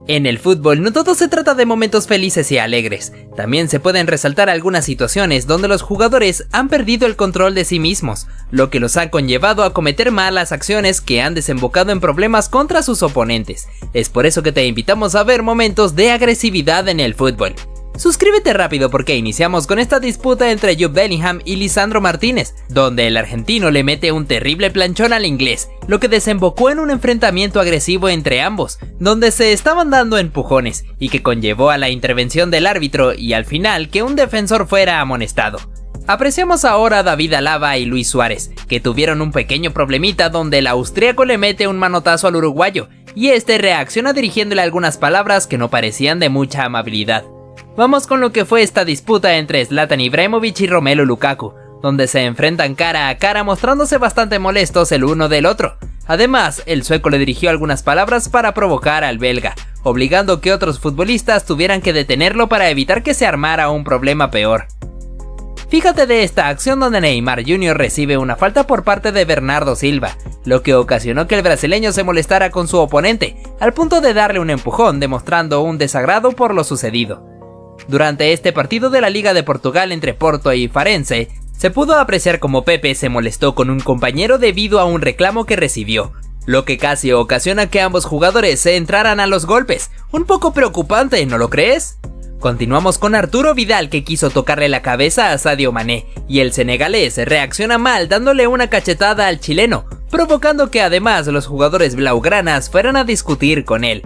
En el fútbol no todo se trata de momentos felices y alegres, también se pueden resaltar algunas situaciones donde los jugadores han perdido el control de sí mismos, lo que los ha conllevado a cometer malas acciones que han desembocado en problemas contra sus oponentes. Es por eso que te invitamos a ver momentos de agresividad en el fútbol. Suscríbete rápido porque iniciamos con esta disputa entre Jude Bellingham y Lisandro Martínez, donde el argentino le mete un terrible planchón al inglés, lo que desembocó en un enfrentamiento agresivo entre ambos, donde se estaban dando empujones, y que conllevó a la intervención del árbitro y al final que un defensor fuera amonestado. Apreciamos ahora a David Alaba y Luis Suárez, que tuvieron un pequeño problemita donde el austríaco le mete un manotazo al uruguayo, y este reacciona dirigiéndole algunas palabras que no parecían de mucha amabilidad. Vamos con lo que fue esta disputa entre Zlatan Ibrahimovic y Romelu Lukaku, donde se enfrentan cara a cara mostrándose bastante molestos el uno del otro. Además, el sueco le dirigió algunas palabras para provocar al belga, obligando que otros futbolistas tuvieran que detenerlo para evitar que se armara un problema peor. Fíjate de esta acción donde Neymar Jr. recibe una falta por parte de Bernardo Silva, lo que ocasionó que el brasileño se molestara con su oponente, al punto de darle un empujón demostrando un desagrado por lo sucedido. Durante este partido de la Liga de Portugal entre Porto y Farense, se pudo apreciar como Pepe se molestó con un compañero debido a un reclamo que recibió, lo que casi ocasiona que ambos jugadores se entraran a los golpes. Un poco preocupante, ¿no lo crees? Continuamos con Arturo Vidal, que quiso tocarle la cabeza a Sadio Mané, y el senegalés reacciona mal dándole una cachetada al chileno, provocando que además los jugadores blaugranas fueran a discutir con él.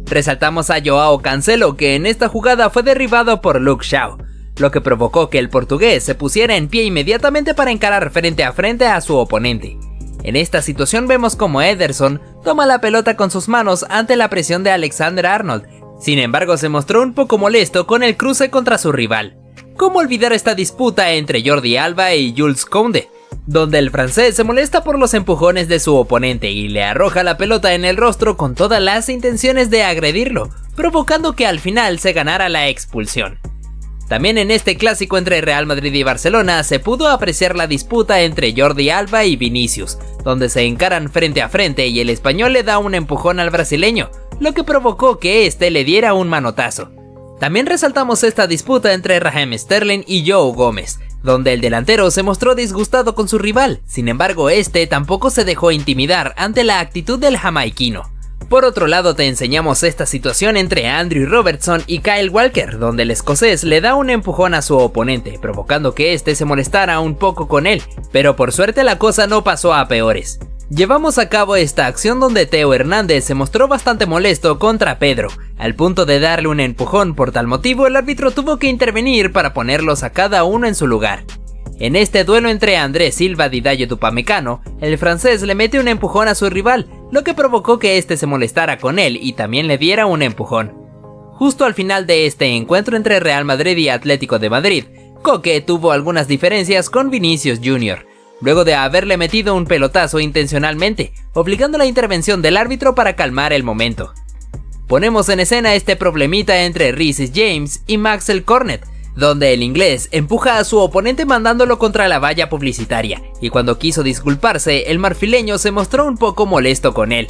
Resaltamos a Joao Cancelo, que en esta jugada fue derribado por Luke Shaw, lo que provocó que el portugués se pusiera en pie inmediatamente para encarar frente a su oponente. En esta situación vemos como Ederson toma la pelota con sus manos ante la presión de Alexander-Arnold, sin embargo se mostró un poco molesto con el cruce contra su rival. ¿Cómo olvidar esta disputa entre Jordi Alba y Jules Koundé? Donde el francés se molesta por los empujones de su oponente y le arroja la pelota en el rostro con todas las intenciones de agredirlo, provocando que al final se ganara la expulsión. También en este clásico entre Real Madrid y Barcelona se pudo apreciar la disputa entre Jordi Alba y Vinicius, donde se encaran frente a frente y el español le da un empujón al brasileño, lo que provocó que este le diera un manotazo. También resaltamos esta disputa entre Raheem Sterling y Joe Gómez, donde el delantero se mostró disgustado con su rival, sin embargo este tampoco se dejó intimidar ante la actitud del jamaiquino. Por otro lado te enseñamos esta situación entre Andrew Robertson y Kyle Walker, donde el escocés le da un empujón a su oponente, provocando que este se molestara un poco con él, pero por suerte la cosa no pasó a peores. Llevamos a cabo esta acción donde Theo Hernández se mostró bastante molesto contra Pedro, al punto de darle un empujón. Por tal motivo el árbitro tuvo que intervenir para ponerlos a cada uno en su lugar. En este duelo entre Andrés Silva y Dayo Upamecano, el francés le mete un empujón a su rival, lo que provocó que este se molestara con él y también le diera un empujón. Justo al final de este encuentro entre Real Madrid y Atlético de Madrid, Koke tuvo algunas diferencias con Vinicius Jr., luego de haberle metido un pelotazo intencionalmente, obligando la intervención del árbitro para calmar el momento. Ponemos en escena este problemita entre Reece James y Maxwell Cornet, donde el inglés empuja a su oponente mandándolo contra la valla publicitaria, y cuando quiso disculparse, el marfileño se mostró un poco molesto con él.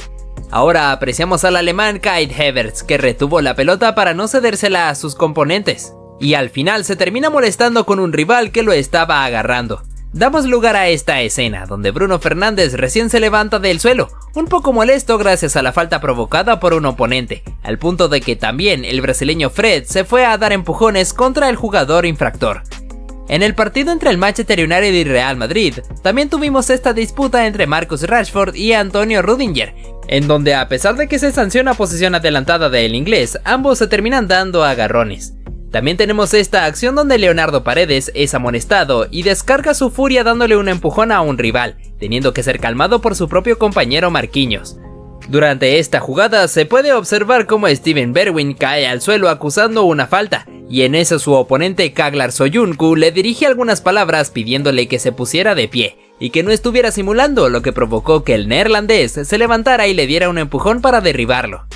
Ahora apreciamos al alemán Kai Havertz, que retuvo la pelota para no cedérsela a sus componentes, y al final se termina molestando con un rival que lo estaba agarrando. Damos lugar a esta escena, donde Bruno Fernández recién se levanta del suelo, un poco molesto gracias a la falta provocada por un oponente, al punto de que también el brasileño Fred se fue a dar empujones contra el jugador infractor. En el partido entre el Manchester United y Real Madrid, también tuvimos esta disputa entre Marcus Rashford y Antonio Rudiger, en donde a pesar de que se sanciona posición adelantada del inglés, ambos se terminan dando agarrones. También tenemos esta acción donde Leonardo Paredes es amonestado y descarga su furia dándole un empujón a un rival, teniendo que ser calmado por su propio compañero Marquinhos. Durante esta jugada se puede observar cómo Steven Bergwijn cae al suelo acusando una falta, y en eso su oponente Caglar Soyuncu le dirige algunas palabras pidiéndole que se pusiera de pie y que no estuviera simulando, lo que provocó que el neerlandés se levantara y le diera un empujón para derribarlo.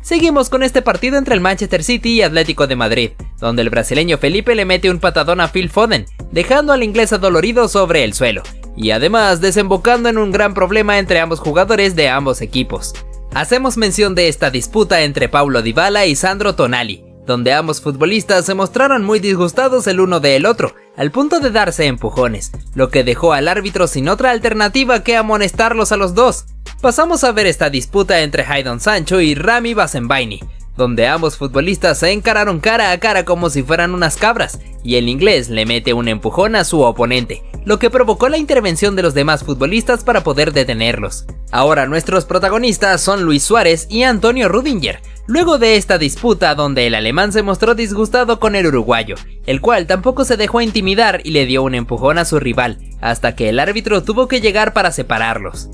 Seguimos con este partido entre el Manchester City y Atlético de Madrid, donde el brasileño Felipe le mete un patadón a Phil Foden, dejando al inglés adolorido sobre el suelo, y además desembocando en un gran problema entre ambos jugadores de ambos equipos. Hacemos mención de esta disputa entre Paulo Dybala y Sandro Tonali, donde ambos futbolistas se mostraron muy disgustados el uno del otro, al punto de darse empujones, lo que dejó al árbitro sin otra alternativa que amonestarlos a los dos. Pasamos a ver esta disputa entre Jadon Sancho y Rami Bensebaini, donde ambos futbolistas se encararon cara a cara como si fueran unas cabras, y el inglés le mete un empujón a su oponente, lo que provocó la intervención de los demás futbolistas para poder detenerlos. Ahora nuestros protagonistas son Luis Suárez y Antonio Rüdiger, luego de esta disputa donde el alemán se mostró disgustado con el uruguayo, el cual tampoco se dejó intimidar y le dio un empujón a su rival, hasta que el árbitro tuvo que llegar para separarlos.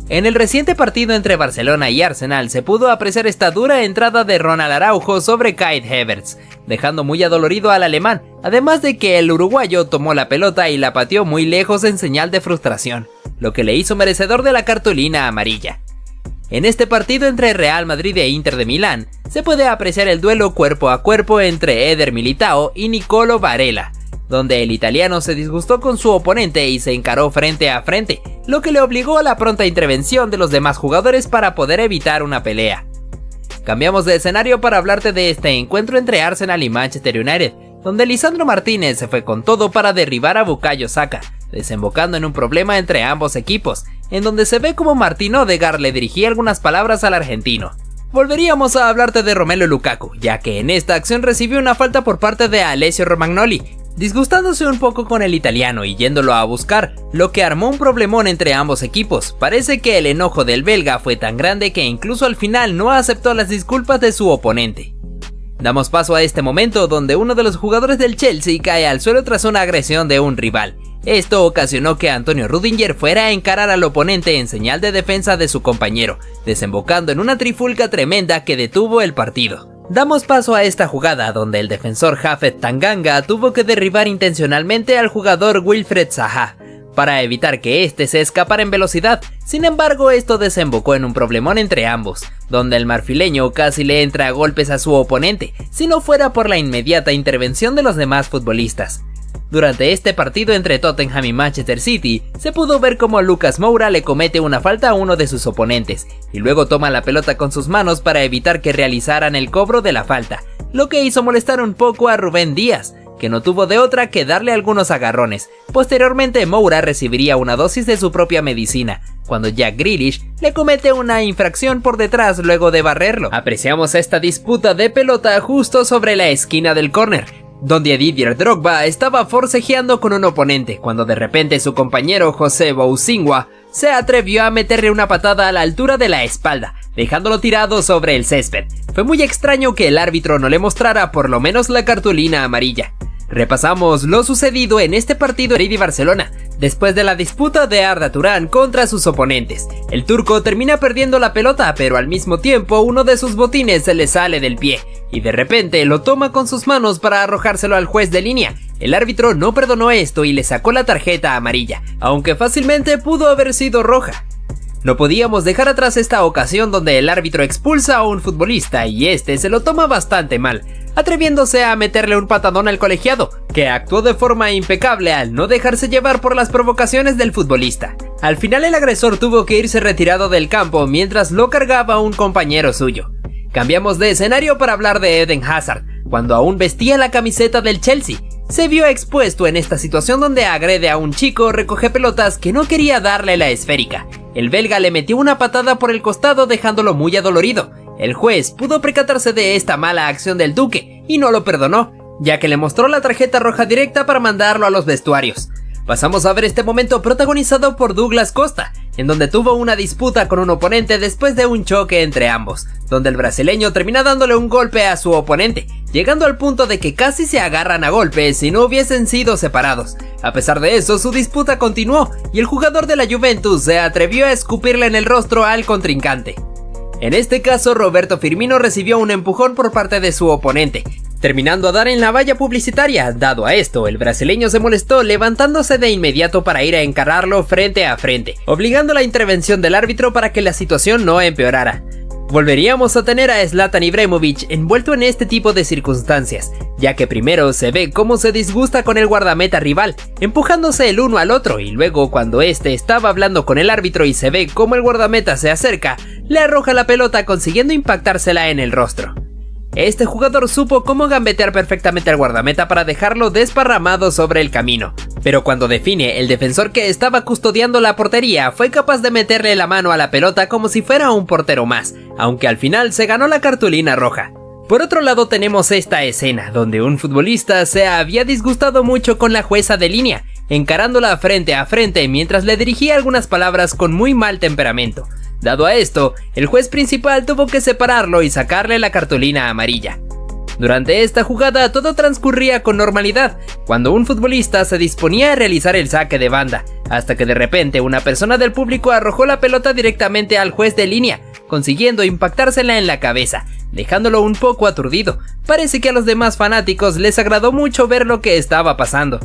En el reciente partido entre Barcelona y Arsenal se pudo apreciar esta dura entrada de Ronald Araujo sobre Kai Havertz, dejando muy adolorido al alemán, además de que el uruguayo tomó la pelota y la pateó muy lejos en señal de frustración, lo que le hizo merecedor de la cartulina amarilla. En este partido entre Real Madrid e Inter de Milán, se puede apreciar el duelo cuerpo a cuerpo entre Eder Militao y Nicolo Varela, donde el italiano se disgustó con su oponente y se encaró frente a frente, lo que le obligó a la pronta intervención de los demás jugadores para poder evitar una pelea. Cambiamos de escenario para hablarte de este encuentro entre Arsenal y Manchester United, donde Lisandro Martínez se fue con todo para derribar a Bukayo Saka, desembocando en un problema entre ambos equipos, en donde se ve como Martín Odegaard le dirigía algunas palabras al argentino. Volveríamos a hablarte de Romelu Lukaku, ya que en esta acción recibió una falta por parte de Alessio Romagnoli, disgustándose un poco con el italiano y yéndolo a buscar, lo que armó un problemón entre ambos equipos. Parece que el enojo del belga fue tan grande que incluso al final no aceptó las disculpas de su oponente. Damos paso a este momento donde uno de los jugadores del Chelsea cae al suelo tras una agresión de un rival. Esto ocasionó que Antonio Rüdiger fuera a encarar al oponente en señal de defensa de su compañero, desembocando en una trifulca tremenda que detuvo el partido. Damos paso a esta jugada donde el defensor Japhet Tanganga tuvo que derribar intencionalmente al jugador Wilfried Zaha para evitar que éste se escapara en velocidad. Sin embargo, esto desembocó en un problemón entre ambos, donde el marfileño casi le entra a golpes a su oponente, si no fuera por la inmediata intervención de los demás futbolistas. Durante este partido entre Tottenham y Manchester City, se pudo ver cómo Lucas Moura le comete una falta a uno de sus oponentes, y luego toma la pelota con sus manos para evitar que realizaran el cobro de la falta, lo que hizo molestar un poco a Rubén Díaz, que no tuvo de otra que darle algunos agarrones. Posteriormente Moura recibiría una dosis de su propia medicina, cuando Jack Grealish le comete una infracción por detrás luego de barrerlo. Apreciamos esta disputa de pelota justo sobre la esquina del córner, donde Didier Drogba estaba forcejeando con un oponente, cuando de repente su compañero José Bousingua se atrevió a meterle una patada a la altura de la espalda, dejándolo tirado sobre el césped. Fue muy extraño que el árbitro no le mostrara por lo menos la cartulina amarilla. Repasamos lo sucedido en este partido Madrid y Barcelona, después de la disputa de Arda Turan contra sus oponentes. El turco termina perdiendo la pelota, pero al mismo tiempo uno de sus botines se le sale del pie, y de repente lo toma con sus manos para arrojárselo al juez de línea. El árbitro no perdonó esto y le sacó la tarjeta amarilla, aunque fácilmente pudo haber sido roja. No podíamos dejar atrás esta ocasión donde el árbitro expulsa a un futbolista y este se lo toma bastante mal, atreviéndose a meterle un patadón al colegiado, que actuó de forma impecable al no dejarse llevar por las provocaciones del futbolista. Al final el agresor tuvo que irse retirado del campo mientras lo cargaba un compañero suyo. Cambiamos de escenario para hablar de Eden Hazard, cuando aún vestía la camiseta del Chelsea. Se vio expuesto en esta situación donde agrede a un chico recoge pelotas que no quería darle la esférica. El belga le metió una patada por el costado dejándolo muy adolorido. El juez pudo percatarse de esta mala acción del duque y no lo perdonó, ya que le mostró la tarjeta roja directa para mandarlo a los vestuarios. Pasamos a ver este momento protagonizado por Douglas Costa, en donde tuvo una disputa con un oponente después de un choque entre ambos, donde el brasileño termina dándole un golpe a su oponente, llegando al punto de que casi se agarran a golpes si no hubiesen sido separados. A pesar de eso, su disputa continuó y el jugador de la Juventus se atrevió a escupirle en el rostro al contrincante. En este caso, Roberto Firmino recibió un empujón por parte de su oponente, terminando a dar en la valla publicitaria. Dado a esto, el brasileño se molestó, levantándose de inmediato para ir a encararlo frente a frente, obligando la intervención del árbitro para que la situación no empeorara. Volveríamos a tener a Zlatan Ibrahimovic envuelto en este tipo de circunstancias, ya que primero se ve cómo se disgusta con el guardameta rival, empujándose el uno al otro, y luego cuando este estaba hablando con el árbitro y se ve cómo el guardameta se acerca, le arroja la pelota consiguiendo impactársela en el rostro. Este jugador supo cómo gambetear perfectamente al guardameta para dejarlo desparramado sobre el camino, pero cuando define, el defensor que estaba custodiando la portería fue capaz de meterle la mano a la pelota como si fuera un portero más, aunque al final se ganó la cartulina roja. Por otro lado tenemos esta escena, donde un futbolista se había disgustado mucho con la jueza de línea, encarándola frente a frente mientras le dirigía algunas palabras con muy mal temperamento. Dado a esto, el juez principal tuvo que separarlo y sacarle la cartulina amarilla. Durante esta jugada todo transcurría con normalidad, cuando un futbolista se disponía a realizar el saque de banda, hasta que de repente una persona del público arrojó la pelota directamente al juez de línea, consiguiendo impactársela en la cabeza, dejándolo un poco aturdido. Parece que a los demás fanáticos les agradó mucho ver lo que estaba pasando.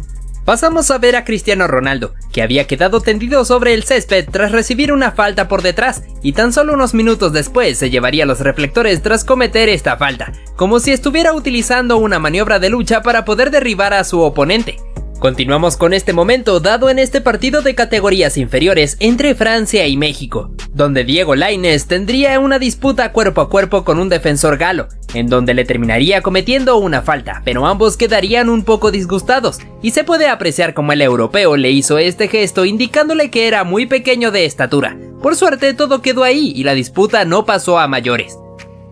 Pasamos a ver a Cristiano Ronaldo, que había quedado tendido sobre el césped tras recibir una falta por detrás, y tan solo unos minutos después se llevaría los reflectores tras cometer esta falta, como si estuviera utilizando una maniobra de lucha para poder derribar a su oponente. Continuamos con este momento dado en este partido de categorías inferiores entre Francia y México, donde Diego Lainez tendría una disputa cuerpo a cuerpo con un defensor galo, en donde le terminaría cometiendo una falta, pero ambos quedarían un poco disgustados, y se puede apreciar como el europeo le hizo este gesto indicándole que era muy pequeño de estatura. Por suerte todo quedó ahí y la disputa no pasó a mayores.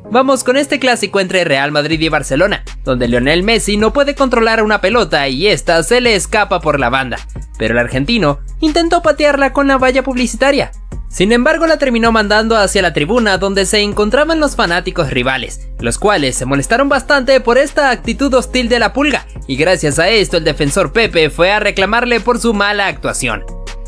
Vamos con este clásico entre Real Madrid y Barcelona, donde Lionel Messi no puede controlar una pelota y esta se le escapa por la banda, pero el argentino intentó patearla con la valla publicitaria. Sin embargo, la terminó mandando hacia la tribuna donde se encontraban los fanáticos rivales, los cuales se molestaron bastante por esta actitud hostil de la Pulga, y gracias a esto el defensor Pepe fue a reclamarle por su mala actuación.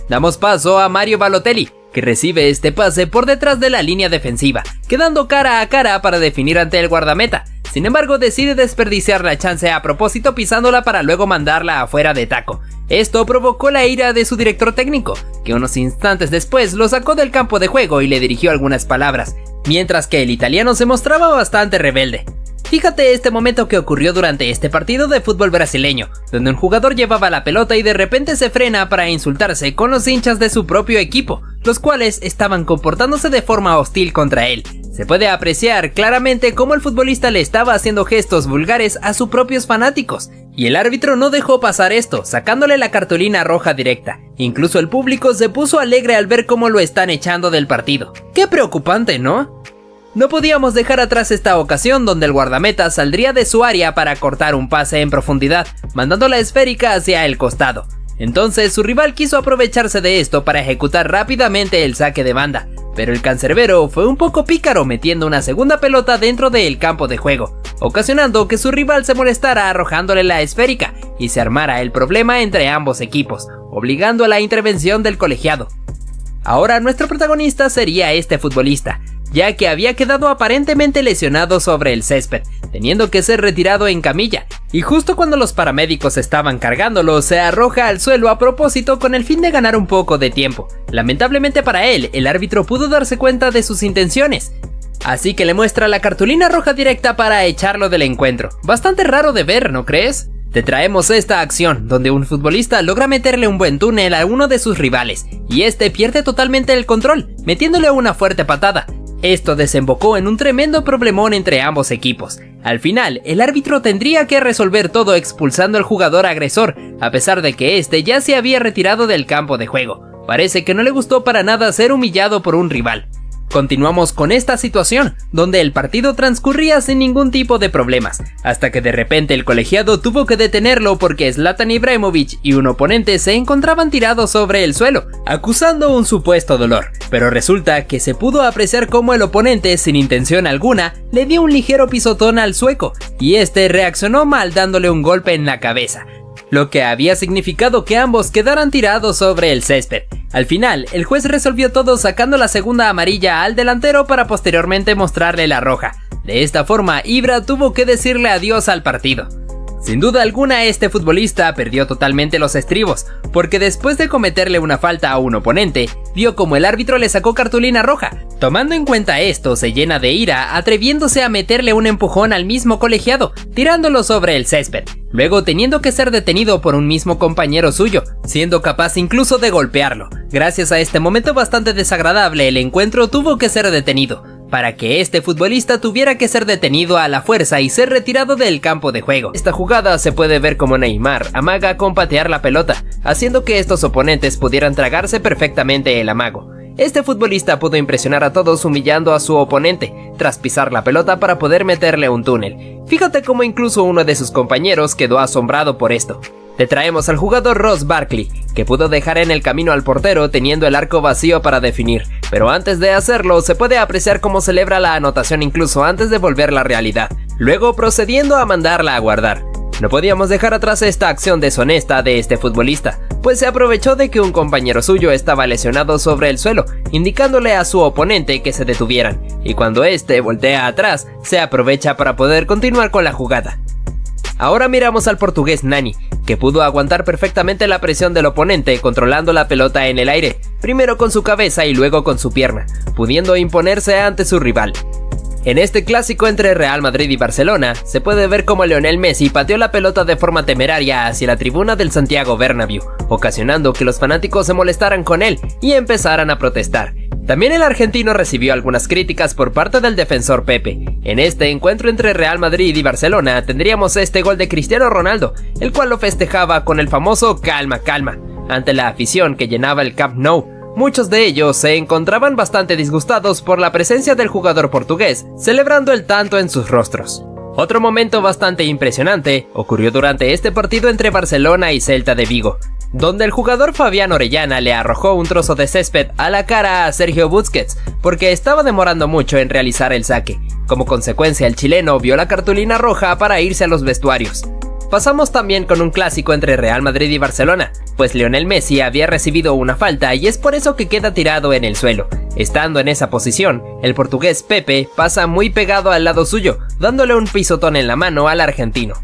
Damos paso a Mario Balotelli, que recibe este pase por detrás de la línea defensiva, quedando cara a cara para definir ante el guardameta. Sin embargo, decide desperdiciar la chance a propósito pisándola para luego mandarla afuera de taco. Esto provocó la ira de su director técnico, que unos instantes después lo sacó del campo de juego y le dirigió algunas palabras, mientras que el italiano se mostraba bastante rebelde. Fíjate este momento que ocurrió durante este partido de fútbol brasileño, donde un jugador llevaba la pelota y de repente se frena para insultarse con los hinchas de su propio equipo, los cuales estaban comportándose de forma hostil contra él. Se puede apreciar claramente cómo el futbolista le estaba haciendo gestos vulgares a sus propios fanáticos, y el árbitro no dejó pasar esto, sacándole la cartulina roja directa. Incluso el público se puso alegre al ver cómo lo están echando del partido. ¡Qué preocupante!, ¿no? No podíamos dejar atrás esta ocasión donde el guardameta saldría de su área para cortar un pase en profundidad, mandando la esférica hacia el costado. Entonces su rival quiso aprovecharse de esto para ejecutar rápidamente el saque de banda, pero el cancerbero fue un poco pícaro metiendo una segunda pelota dentro del campo de juego, ocasionando que su rival se molestara arrojándole la esférica y se armara el problema entre ambos equipos, obligando a la intervención del colegiado. Ahora nuestro protagonista sería este futbolista, ya que había quedado aparentemente lesionado sobre el césped, teniendo que ser retirado en camilla, y justo cuando los paramédicos estaban cargándolo, se arroja al suelo a propósito con el fin de ganar un poco de tiempo. Lamentablemente para él, el árbitro pudo darse cuenta de sus intenciones, así que le muestra la cartulina roja directa para echarlo del encuentro. Bastante raro de ver, ¿no crees? Te traemos esta acción, donde un futbolista logra meterle un buen túnel a uno de sus rivales, y este pierde totalmente el control, metiéndole una fuerte patada. Esto desembocó en un tremendo problemón entre ambos equipos. Al final, el árbitro tendría que resolver todo expulsando al jugador agresor, a pesar de que este ya se había retirado del campo de juego. Parece que no le gustó para nada ser humillado por un rival. Continuamos con esta situación, donde el partido transcurría sin ningún tipo de problemas, hasta que de repente el colegiado tuvo que detenerlo porque Zlatan Ibrahimovic y un oponente se encontraban tirados sobre el suelo, acusando un supuesto dolor, pero resulta que se pudo apreciar cómo el oponente, sin intención alguna, le dio un ligero pisotón al sueco, y este reaccionó mal dándole un golpe en la cabeza, lo que había significado que ambos quedaran tirados sobre el césped. Al final, el juez resolvió todo sacando la segunda amarilla al delantero para posteriormente mostrarle la roja. De esta forma, Ibra tuvo que decirle adiós al partido. Sin duda alguna, este futbolista perdió totalmente los estribos, porque después de cometerle una falta a un oponente, vio como el árbitro le sacó cartulina roja. Tomando en cuenta esto, se llena de ira, atreviéndose a meterle un empujón al mismo colegiado, tirándolo sobre el césped, luego teniendo que ser detenido por un mismo compañero suyo, siendo capaz incluso de golpearlo. Gracias a este momento bastante desagradable, el encuentro tuvo que ser detenido, para que este futbolista tuviera que ser detenido a la fuerza y ser retirado del campo de juego. Esta jugada se puede ver como Neymar amaga con patear la pelota, haciendo que estos oponentes pudieran tragarse perfectamente el amago. Este futbolista pudo impresionar a todos humillando a su oponente, tras pisar la pelota para poder meterle un túnel. Fíjate cómo incluso uno de sus compañeros quedó asombrado por esto. Le traemos al jugador Ross Barkley, que pudo dejar en el camino al portero teniendo el arco vacío para definir, pero antes de hacerlo se puede apreciar cómo celebra la anotación incluso antes de volverla realidad, luego procediendo a mandarla a guardar. No podíamos dejar atrás esta acción deshonesta de este futbolista, pues se aprovechó de que un compañero suyo estaba lesionado sobre el suelo, indicándole a su oponente que se detuvieran, y cuando este voltea atrás, se aprovecha para poder continuar con la jugada. Ahora miramos al portugués Nani, que pudo aguantar perfectamente la presión del oponente controlando la pelota en el aire, primero con su cabeza y luego con su pierna, pudiendo imponerse ante su rival. En este clásico entre Real Madrid y Barcelona, se puede ver cómo Lionel Messi pateó la pelota de forma temeraria hacia la tribuna del Santiago Bernabéu, ocasionando que los fanáticos se molestaran con él y empezaran a protestar. También el argentino recibió algunas críticas por parte del defensor Pepe. En este encuentro entre Real Madrid y Barcelona tendríamos este gol de Cristiano Ronaldo, el cual lo festejaba con el famoso calma, calma, ante la afición que llenaba el Camp Nou. Muchos de ellos se encontraban bastante disgustados por la presencia del jugador portugués, celebrando el tanto en sus rostros. Otro momento bastante impresionante ocurrió durante este partido entre Barcelona y Celta de Vigo, donde el jugador Fabián Orellana le arrojó un trozo de césped a la cara a Sergio Busquets porque estaba demorando mucho en realizar el saque. Como consecuencia, el chileno vio la cartulina roja para irse a los vestuarios. Pasamos también con un clásico entre Real Madrid y Barcelona, pues Lionel Messi había recibido una falta y es por eso que queda tirado en el suelo. Estando en esa posición, el portugués Pepe pasa muy pegado al lado suyo, dándole un pisotón en la mano al argentino.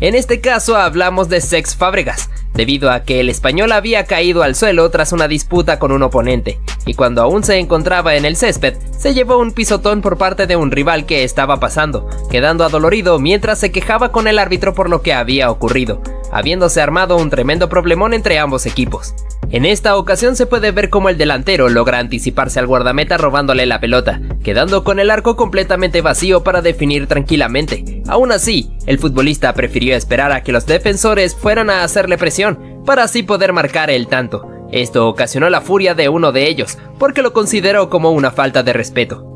En este caso hablamos de Cesc Fábregas, debido a que el español había caído al suelo tras una disputa con un oponente, y cuando aún se encontraba en el césped, se llevó un pisotón por parte de un rival que estaba pasando, quedando adolorido mientras se quejaba con el árbitro por lo que había ocurrido, habiéndose armado un tremendo problemón entre ambos equipos. En esta ocasión se puede ver cómo el delantero logra anticiparse al guardameta robándole la pelota, quedando con el arco completamente vacío para definir tranquilamente. Aún así, el futbolista prefirió esperar a que los defensores fueran a hacerle presión, para así poder marcar el tanto. Esto ocasionó la furia de uno de ellos, porque lo consideró como una falta de respeto.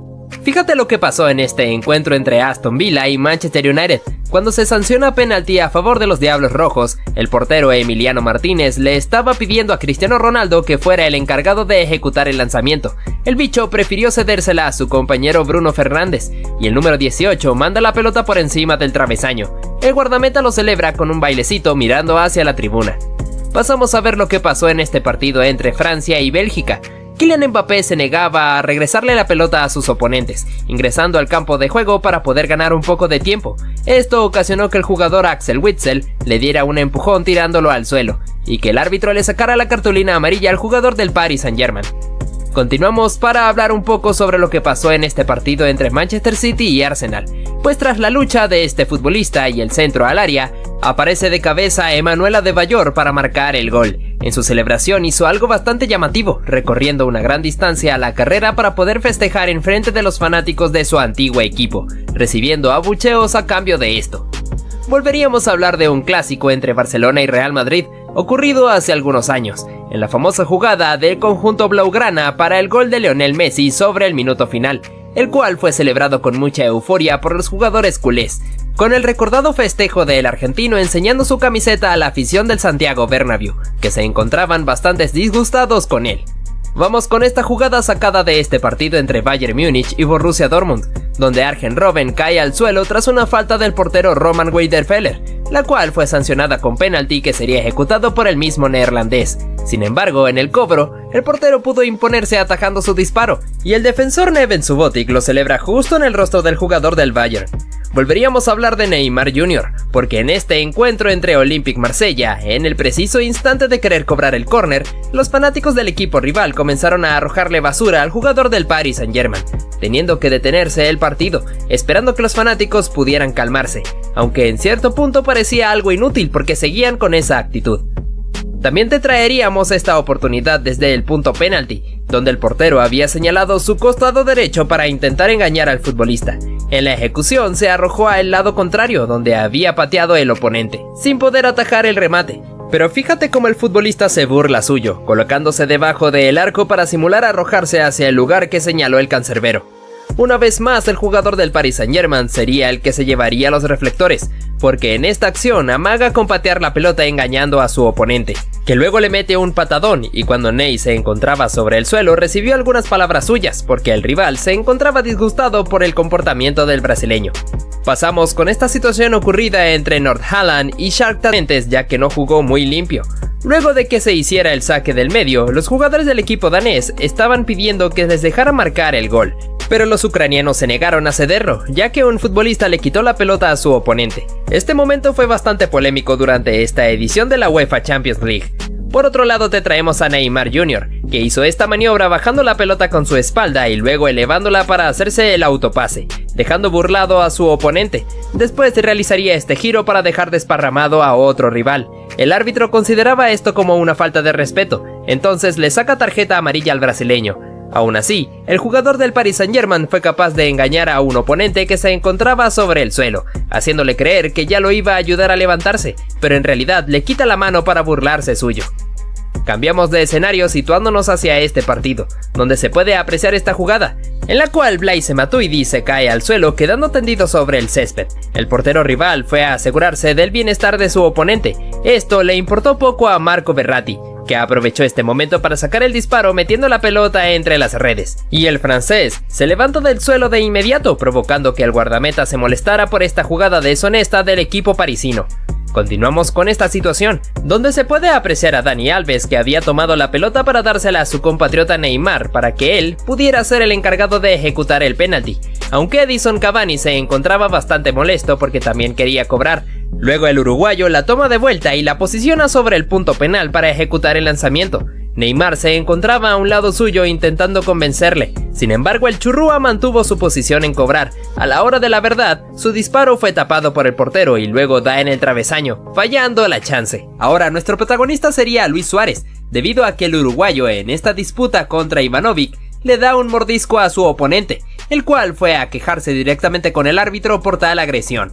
Fíjate lo que pasó en este encuentro entre Aston Villa y Manchester United. Cuando se sanciona penalti a favor de los Diablos Rojos, el portero Emiliano Martínez le estaba pidiendo a Cristiano Ronaldo que fuera el encargado de ejecutar el lanzamiento. El bicho prefirió cedérsela a su compañero Bruno Fernández, y el número 18 manda la pelota por encima del travesaño. El guardameta lo celebra con un bailecito mirando hacia la tribuna. Pasamos a ver lo que pasó en este partido entre Francia y Bélgica. Kylian Mbappé se negaba a regresarle la pelota a sus oponentes, ingresando al campo de juego para poder ganar un poco de tiempo. Esto ocasionó que el jugador Axel Witsel le diera un empujón tirándolo al suelo, y que el árbitro le sacara la cartulina amarilla al jugador del Paris Saint-Germain. Continuamos para hablar un poco sobre lo que pasó en este partido entre Manchester City y Arsenal, pues tras la lucha de este futbolista y el centro al área, aparece de cabeza Emanuel Adebayor para marcar el gol. En su celebración hizo algo bastante llamativo, recorriendo una gran distancia a la carrera para poder festejar en frente de los fanáticos de su antiguo equipo, recibiendo abucheos a cambio de esto. Volveríamos a hablar de un clásico entre Barcelona y Real Madrid, ocurrido hace algunos años, en la famosa jugada del conjunto blaugrana para el gol de Lionel Messi sobre el minuto final, el cual fue celebrado con mucha euforia por los jugadores culés, con el recordado festejo del argentino enseñando su camiseta a la afición del Santiago Bernabéu, que se encontraban bastante disgustados con él. Vamos con esta jugada sacada de este partido entre Bayern Múnich y Borussia Dortmund, donde Arjen Robben cae al suelo tras una falta del portero Roman Weidenfeller, la cual fue sancionada con penalti que sería ejecutado por el mismo neerlandés. Sin embargo, en el cobro, el portero pudo imponerse atajando su disparo, y el defensor Neven Subotic lo celebra justo en el rostro del jugador del Bayern. Volveríamos a hablar de Neymar Jr., porque en este encuentro entre Olympique Marsella, en el preciso instante de querer cobrar el córner, los fanáticos del equipo rival comenzaron a arrojarle basura al jugador del Paris Saint-Germain, teniendo que detenerse el partido, esperando que los fanáticos pudieran calmarse, aunque en cierto punto parecía algo inútil porque seguían con esa actitud. También te traeríamos esta oportunidad desde el punto penalti, donde el portero había señalado su costado derecho para intentar engañar al futbolista. En la ejecución se arrojó al lado contrario, donde había pateado el oponente, sin poder atajar el remate. Pero fíjate cómo el futbolista se burla suyo, colocándose debajo del arco para simular arrojarse hacia el lugar que señaló el cancerbero. Una vez más, el jugador del Paris Saint-Germain sería el que se llevaría los reflectores, porque en esta acción amaga con patear la pelota engañando a su oponente, que luego le mete un patadón, y cuando Ney se encontraba sobre el suelo recibió algunas palabras suyas, porque el rival se encontraba disgustado por el comportamiento del brasileño. Pasamos con esta situación ocurrida entre Nordsjælland y Shakhtar Donetsk, ya que no jugó muy limpio. Luego de que se hiciera el saque del medio, los jugadores del equipo danés estaban pidiendo que les dejara marcar el gol, pero los ucranianos se negaron a cederlo, ya que un futbolista le quitó la pelota a su oponente. Este momento fue bastante polémico durante esta edición de la UEFA Champions League. Por otro lado te traemos a Neymar Jr., que hizo esta maniobra bajando la pelota con su espalda y luego elevándola para hacerse el autopase, dejando burlado a su oponente. Después realizaría este giro para dejar desparramado a otro rival. El árbitro consideraba esto como una falta de respeto, entonces le saca tarjeta amarilla al brasileño. Aún así, el jugador del Paris Saint-Germain fue capaz de engañar a un oponente que se encontraba sobre el suelo, haciéndole creer que ya lo iba a ayudar a levantarse, pero en realidad le quita la mano para burlarse suyo. Cambiamos de escenario situándonos hacia este partido, donde se puede apreciar esta jugada, en la cual Blaise Matuidi se cae al suelo quedando tendido sobre el césped. El portero rival fue a asegurarse del bienestar de su oponente. Esto le importó poco a Marco Verratti, que aprovechó este momento para sacar el disparo metiendo la pelota entre las redes. Y el francés se levantó del suelo de inmediato, provocando que el guardameta se molestara por esta jugada deshonesta del equipo parisino. Continuamos con esta situación, donde se puede apreciar a Dani Alves, que había tomado la pelota para dársela a su compatriota Neymar para que él pudiera ser el encargado de ejecutar el penalti, aunque Edinson Cavani se encontraba bastante molesto porque también quería cobrar. Luego el uruguayo la toma de vuelta y la posiciona sobre el punto penal para ejecutar el lanzamiento. Neymar se encontraba a un lado suyo intentando convencerle, sin embargo el churrúa mantuvo su posición en cobrar. A la hora de la verdad, su disparo fue tapado por el portero y luego da en el travesaño, fallando la chance. Ahora nuestro protagonista sería Luis Suárez, debido a que el uruguayo en esta disputa contra Ivanovic le da un mordisco a su oponente, el cual fue a quejarse directamente con el árbitro por tal agresión.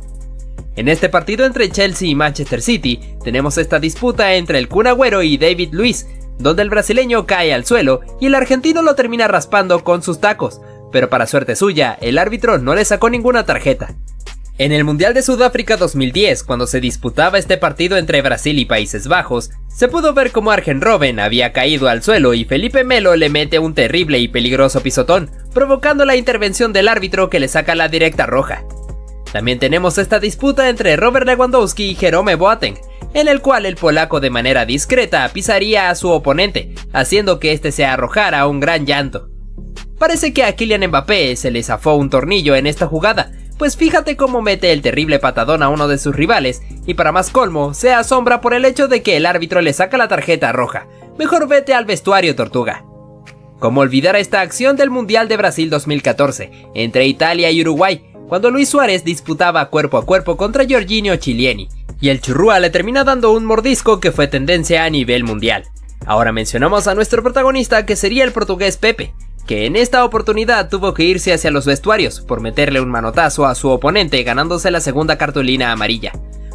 En este partido entre Chelsea y Manchester City, tenemos esta disputa entre el Kun Agüero y David Luiz, donde el brasileño cae al suelo y el argentino lo termina raspando con sus tacos, pero para suerte suya, el árbitro no le sacó ninguna tarjeta. En el Mundial de Sudáfrica 2010, cuando se disputaba este partido entre Brasil y Países Bajos, se pudo ver cómo Arjen Robben había caído al suelo y Felipe Melo le mete un terrible y peligroso pisotón, provocando la intervención del árbitro que le saca la directa roja. También tenemos esta disputa entre Robert Lewandowski y Jerome Boateng, en el cual el polaco de manera discreta pisaría a su oponente, haciendo que este se arrojara un gran llanto. Parece que a Kylian Mbappé se le zafó un tornillo en esta jugada, pues fíjate cómo mete el terrible patadón a uno de sus rivales, y para más colmo, se asombra por el hecho de que el árbitro le saca la tarjeta roja. Mejor vete al vestuario, tortuga. ¿Cómo olvidar esta acción del Mundial de Brasil 2014, entre Italia y Uruguay, cuando Luis Suárez disputaba cuerpo a cuerpo contra Giorginio Chiellini, y el churrúa le termina dando un mordisco que fue tendencia a nivel mundial? Ahora mencionamos a nuestro protagonista, que sería el portugués Pepe, que en esta oportunidad tuvo que irse hacia los vestuarios por meterle un manotazo a su oponente, ganándose la segunda cartulina amarilla.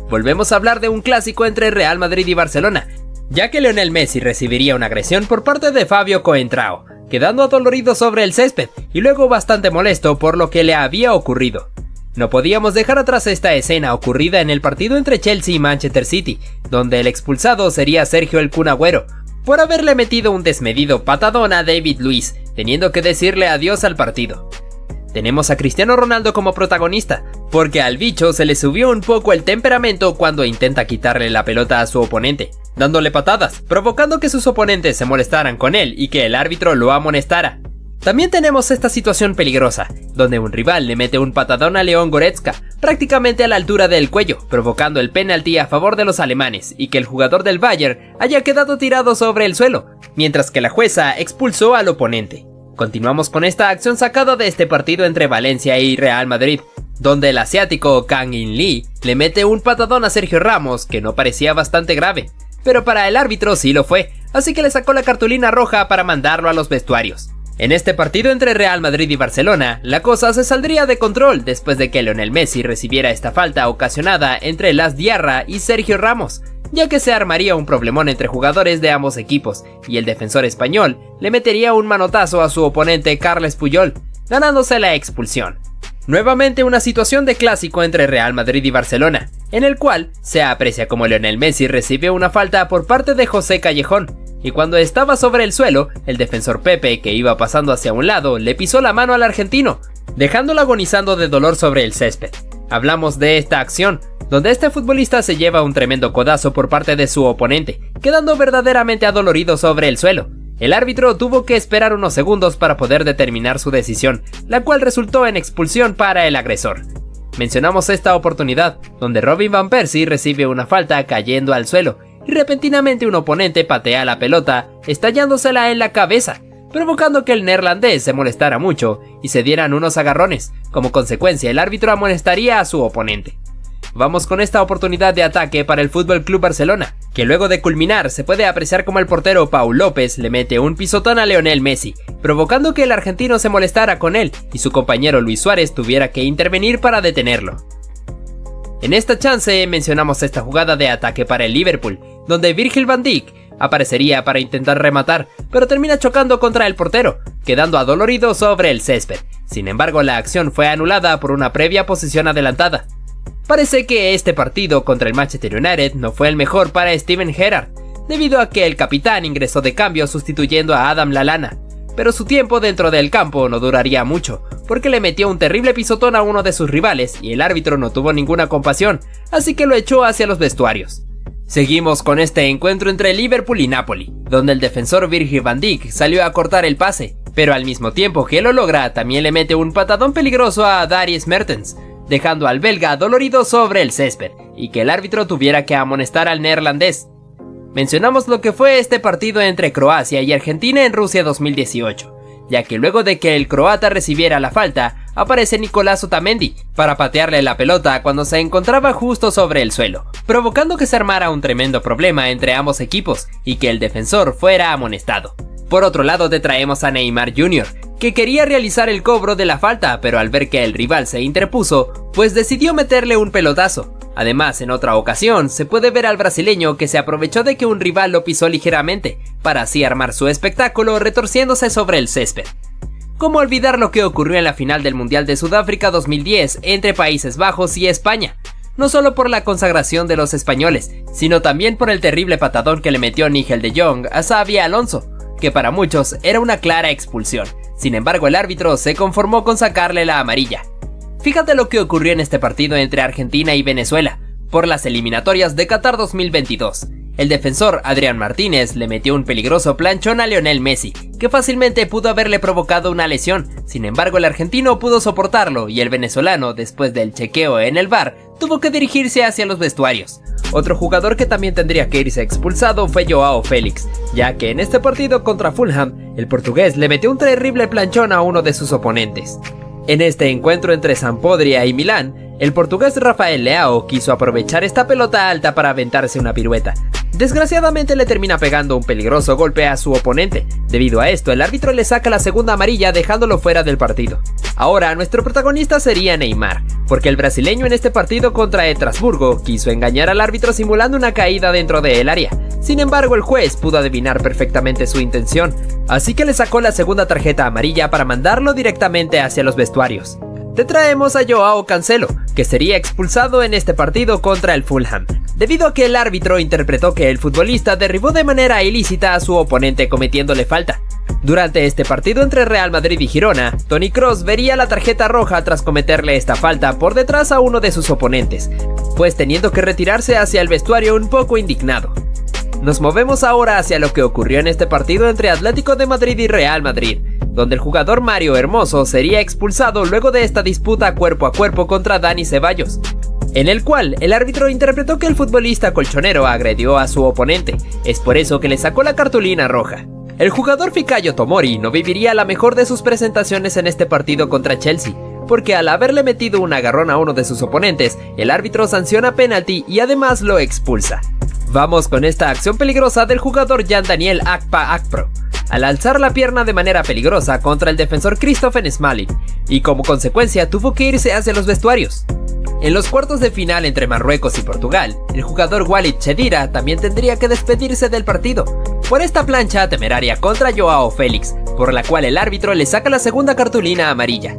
Volvemos a hablar de un clásico entre Real Madrid y Barcelona, ya que Lionel Messi recibiría una agresión por parte de Fabio Coentrao, quedando adolorido sobre el césped y luego bastante molesto por lo que le había ocurrido. No podíamos dejar atrás esta escena ocurrida en el partido entre Chelsea y Manchester City, donde el expulsado sería Sergio el Kun Agüero, por haberle metido un desmedido patadón a David Luiz, teniendo que decirle adiós al partido. tenemos a Cristiano Ronaldo como protagonista, porque al bicho se le subió un poco el temperamento cuando intenta quitarle la pelota a su oponente, dándole patadas, provocando que sus oponentes se molestaran con él y que el árbitro lo amonestara. También tenemos esta situación peligrosa, donde un rival le mete un patadón a León Goretzka, prácticamente a la altura del cuello, provocando el penalti a favor de los alemanes y que el jugador del Bayern haya quedado tirado sobre el suelo, mientras que la jueza expulsó al oponente. Continuamos con esta acción sacada de este partido entre Valencia y Real Madrid, donde el asiático Kang In Lee le mete un patadón a Sergio Ramos que no parecía bastante grave, pero para el árbitro sí lo fue, así que le sacó la cartulina roja para mandarlo a los vestuarios. En este partido entre Real Madrid y Barcelona, la cosa se saldría de control después de que Lionel Messi recibiera esta falta ocasionada entre Las Diarra y Sergio Ramos, ya que se armaría un problemón entre jugadores de ambos equipos, y el defensor español le metería un manotazo a su oponente Carles Puyol, ganándose la expulsión. Nuevamente una situación de clásico entre Real Madrid y Barcelona, en el cual se aprecia como Lionel Messi recibe una falta por parte de José Callejón, y cuando estaba sobre el suelo, el defensor Pepe, que iba pasando hacia un lado, le pisó la mano al argentino, dejándolo agonizando de dolor sobre el césped. Hablamos de esta acción, donde este futbolista se lleva un tremendo codazo por parte de su oponente, quedando verdaderamente adolorido sobre el suelo. El árbitro tuvo que esperar unos segundos para poder determinar su decisión, la cual resultó en expulsión para el agresor. Mencionamos esta oportunidad, donde Robin van Persie recibe una falta cayendo al suelo, y repentinamente un oponente patea la pelota, estallándosela en la cabeza, provocando que el neerlandés se molestara mucho y se dieran unos agarrones. Como consecuencia, el árbitro amonestaría a su oponente. Vamos con esta oportunidad de ataque para el FC Barcelona, que luego de culminar se puede apreciar como el portero Pau López le mete un pisotón a Lionel Messi, provocando que el argentino se molestara con él y su compañero Luis Suárez tuviera que intervenir para detenerlo. En esta chance mencionamos esta jugada de ataque para el Liverpool, donde Virgil van Dijk aparecería para intentar rematar, pero termina chocando contra el portero, quedando adolorido sobre el césped. Sin embargo, la acción fue anulada por una previa posición adelantada. Parece que este partido contra el Manchester United no fue el mejor para Steven Gerrard, debido a que el capitán ingresó de cambio sustituyendo a Adam Lallana, pero su tiempo dentro del campo no duraría mucho, porque le metió un terrible pisotón a uno de sus rivales y el árbitro no tuvo ninguna compasión, así que lo echó hacia los vestuarios. Seguimos con este encuentro entre Liverpool y Napoli, donde el defensor Virgil van Dijk salió a cortar el pase, pero al mismo tiempo que lo logra también le mete un patadón peligroso a Dries Mertens, dejando al belga dolorido sobre el césped, y que el árbitro tuviera que amonestar al neerlandés. Mencionamos lo que fue este partido entre Croacia y Argentina en Rusia 2018, ya que luego de que el croata recibiera la falta, aparece Nicolás Otamendi para patearle la pelota cuando se encontraba justo sobre el suelo, provocando que se armara un tremendo problema entre ambos equipos y que el defensor fuera amonestado. Por otro lado te traemos a Neymar Jr., que quería realizar el cobro de la falta, pero al ver que el rival se interpuso, pues decidió meterle un pelotazo. Además, en otra ocasión, se puede ver al brasileño que se aprovechó de que un rival lo pisó ligeramente, para así armar su espectáculo retorciéndose sobre el césped. ¿Cómo olvidar lo que ocurrió en la final del Mundial de Sudáfrica 2010 entre Países Bajos y España? No solo por la consagración de los españoles, sino también por el terrible patadón que le metió Nigel de Jong a Xabi Alonso, que para muchos era una clara expulsión. Sin embargo, el árbitro se conformó con sacarle la amarilla. Fíjate lo que ocurrió en este partido entre Argentina y Venezuela, por las eliminatorias de Qatar 2022. El defensor Adrián Martínez le metió un peligroso planchón a Lionel Messi, que fácilmente pudo haberle provocado una lesión. Sin embargo, el argentino pudo soportarlo y el venezolano, después del chequeo en el VAR, tuvo que dirigirse hacia los vestuarios. Otro jugador que también tendría que irse expulsado fue Joao Félix, ya que en este partido contra Fulham, el portugués le metió un terrible planchón a uno de sus oponentes. En este encuentro entre Sampdoria y Milán, el portugués Rafael Leao quiso aprovechar esta pelota alta para aventarse una pirueta. Desgraciadamente le termina pegando un peligroso golpe a su oponente. Debido a esto, el árbitro le saca la segunda amarilla dejándolo fuera del partido. Ahora, nuestro protagonista sería Neymar, porque el brasileño en este partido contra Estrasburgo quiso engañar al árbitro simulando una caída dentro del área. Sin embargo, el juez pudo adivinar perfectamente su intención, así que le sacó la segunda tarjeta amarilla para mandarlo directamente hacia los vestuarios. Te traemos a Joao Cancelo, que sería expulsado en este partido contra el Fulham, debido a que el árbitro interpretó que el futbolista derribó de manera ilícita a su oponente cometiéndole falta. Durante este partido entre Real Madrid y Girona, Toni Kroos vería la tarjeta roja tras cometerle esta falta por detrás a uno de sus oponentes, pues teniendo que retirarse hacia el vestuario un poco indignado. Nos movemos ahora hacia lo que ocurrió en este partido entre Atlético de Madrid y Real Madrid, donde el jugador Mario Hermoso sería expulsado luego de esta disputa cuerpo a cuerpo contra Dani Ceballos, en el cual el árbitro interpretó que el futbolista colchonero agredió a su oponente, es por eso que le sacó la cartulina roja. El jugador Fikayo Tomori no viviría la mejor de sus presentaciones en este partido contra Chelsea, porque al haberle metido un agarrón a uno de sus oponentes, el árbitro sanciona penalti y además lo expulsa. Vamos con esta acción peligrosa del jugador Jan Daniel Akpa Akpro, al alzar la pierna de manera peligrosa contra el defensor Christopher Smalling, y como consecuencia tuvo que irse hacia los vestuarios. En los cuartos de final entre Marruecos y Portugal, el jugador Walid Chedira también tendría que despedirse del partido por esta plancha temeraria contra Joao Félix, por la cual el árbitro le saca la segunda cartulina amarilla.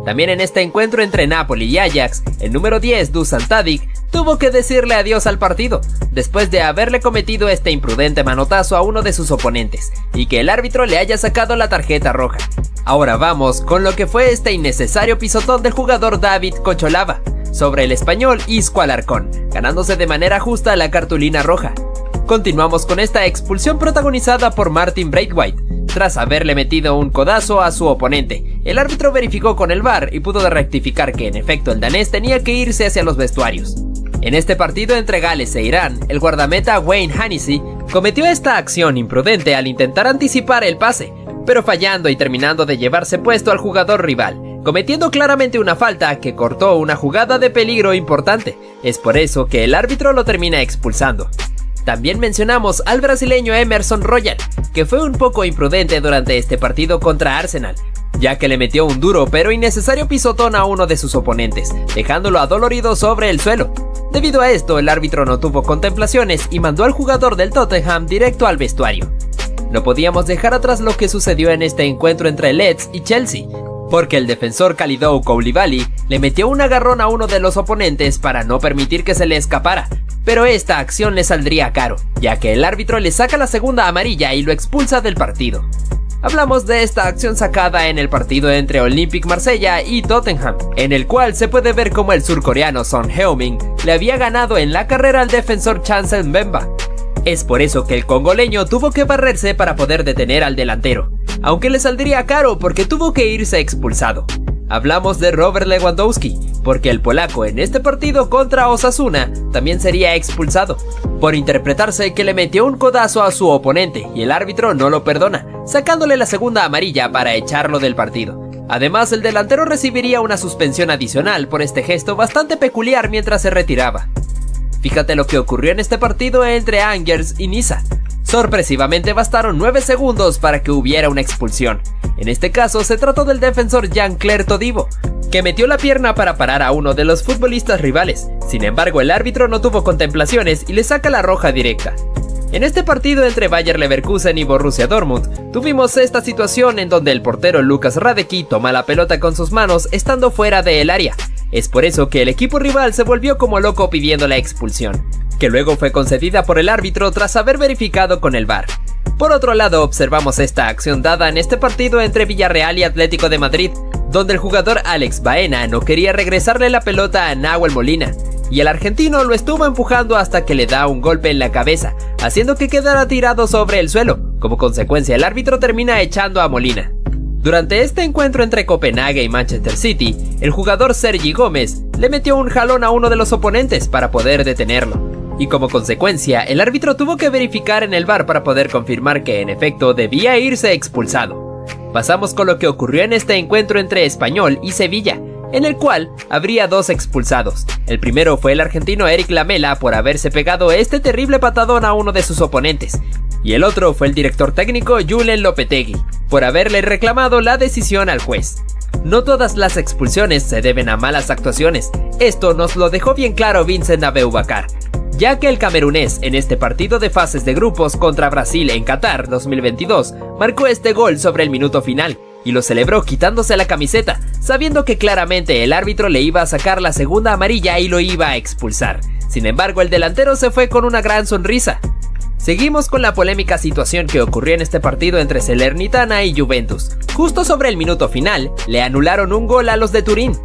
También en este encuentro entre Napoli y Ajax, el número 10 Dusan Tadic tuvo que decirle adiós al partido, después de haberle cometido este imprudente manotazo a uno de sus oponentes, y que el árbitro le haya sacado la tarjeta roja. Ahora vamos con lo que fue este innecesario pisotón del jugador David Cocholava sobre el español Isco Alarcón, ganándose de manera justa la cartulina roja. Continuamos con esta expulsión protagonizada por Martin Braithwaite. Tras haberle metido un codazo a su oponente, el árbitro verificó con el VAR y pudo rectificar que en efecto el danés tenía que irse hacia los vestuarios. En este partido entre Gales e Irán, el guardameta Wayne Hennessy cometió esta acción imprudente al intentar anticipar el pase, pero fallando y terminando de llevarse puesto al jugador rival, cometiendo claramente una falta que cortó una jugada de peligro importante. Es por eso que el árbitro lo termina expulsando. También mencionamos al brasileño Emerson Royal, que fue un poco imprudente durante este partido contra Arsenal, ya que le metió un duro pero innecesario pisotón a uno de sus oponentes, dejándolo adolorido sobre el suelo. Debido a esto, el árbitro no tuvo contemplaciones y mandó al jugador del Tottenham directo al vestuario. No podíamos dejar atrás lo que sucedió en este encuentro entre Leeds y Chelsea, porque el defensor Kalidou Koulibaly le metió un agarrón a uno de los oponentes para no permitir que se le escapara, pero esta acción le saldría caro, ya que el árbitro le saca la segunda amarilla y lo expulsa del partido. Hablamos de esta acción sacada en el partido entre Olympique Marsella y Tottenham, en el cual se puede ver cómo el surcoreano Son Heung-min le había ganado en la carrera al defensor Chancel Mbemba. Es por eso que el congoleño tuvo que barrerse para poder detener al delantero, aunque le saldría caro porque tuvo que irse expulsado. Hablamos de Robert Lewandowski, porque el polaco en este partido contra Osasuna también sería expulsado, por interpretarse que le metió un codazo a su oponente y el árbitro no lo perdona, sacándole la segunda amarilla para echarlo del partido. Además, el delantero recibiría una suspensión adicional por este gesto bastante peculiar mientras se retiraba. Fíjate lo que ocurrió en este partido entre Angers y Niza. Sorpresivamente bastaron 9 segundos para que hubiera una expulsión. En este caso se trató del defensor Jean-Claire Todibo, que metió la pierna para parar a uno de los futbolistas rivales. Sin embargo, el árbitro no tuvo contemplaciones y le saca la roja directa. En este partido entre Bayer Leverkusen y Borussia Dortmund, tuvimos esta situación en donde el portero Lukas Hradecky toma la pelota con sus manos estando fuera del área. Es por eso que el equipo rival se volvió como loco pidiendo la expulsión, que luego fue concedida por el árbitro tras haber verificado con el VAR. Por otro lado, observamos esta acción dada en este partido entre Villarreal y Atlético de Madrid, donde el jugador Alex Baena no quería regresarle la pelota a Nahuel Molina, y el argentino lo estuvo empujando hasta que le da un golpe en la cabeza, haciendo que quedara tirado sobre el suelo. Como consecuencia, el árbitro termina echando a Molina. Durante este encuentro entre Copenhague y Manchester City, el jugador Sergi Gómez le metió un jalón a uno de los oponentes para poder detenerlo, y como consecuencia, el árbitro tuvo que verificar en el VAR para poder confirmar que en efecto debía irse expulsado. Pasamos con lo que ocurrió en este encuentro entre Español y Sevilla, en el cual habría 2 expulsados. El primero fue el argentino Eric Lamela por haberse pegado este terrible patadón a uno de sus oponentes, y el otro fue el director técnico Julen Lopetegui, por haberle reclamado la decisión al juez. No todas las expulsiones se deben a malas actuaciones, esto nos lo dejó bien claro Vincent Aboubakar, ya que el camerunés en este partido de fases de grupos contra Brasil en Qatar 2022 marcó este gol sobre el minuto final, y lo celebró quitándose la camiseta, sabiendo que claramente el árbitro le iba a sacar la segunda amarilla y lo iba a expulsar. Sin embargo, el delantero se fue con una gran sonrisa. Seguimos con la polémica situación que ocurrió en este partido entre Salernitana y Juventus. Justo sobre el minuto final, le anularon un gol a los de Turín,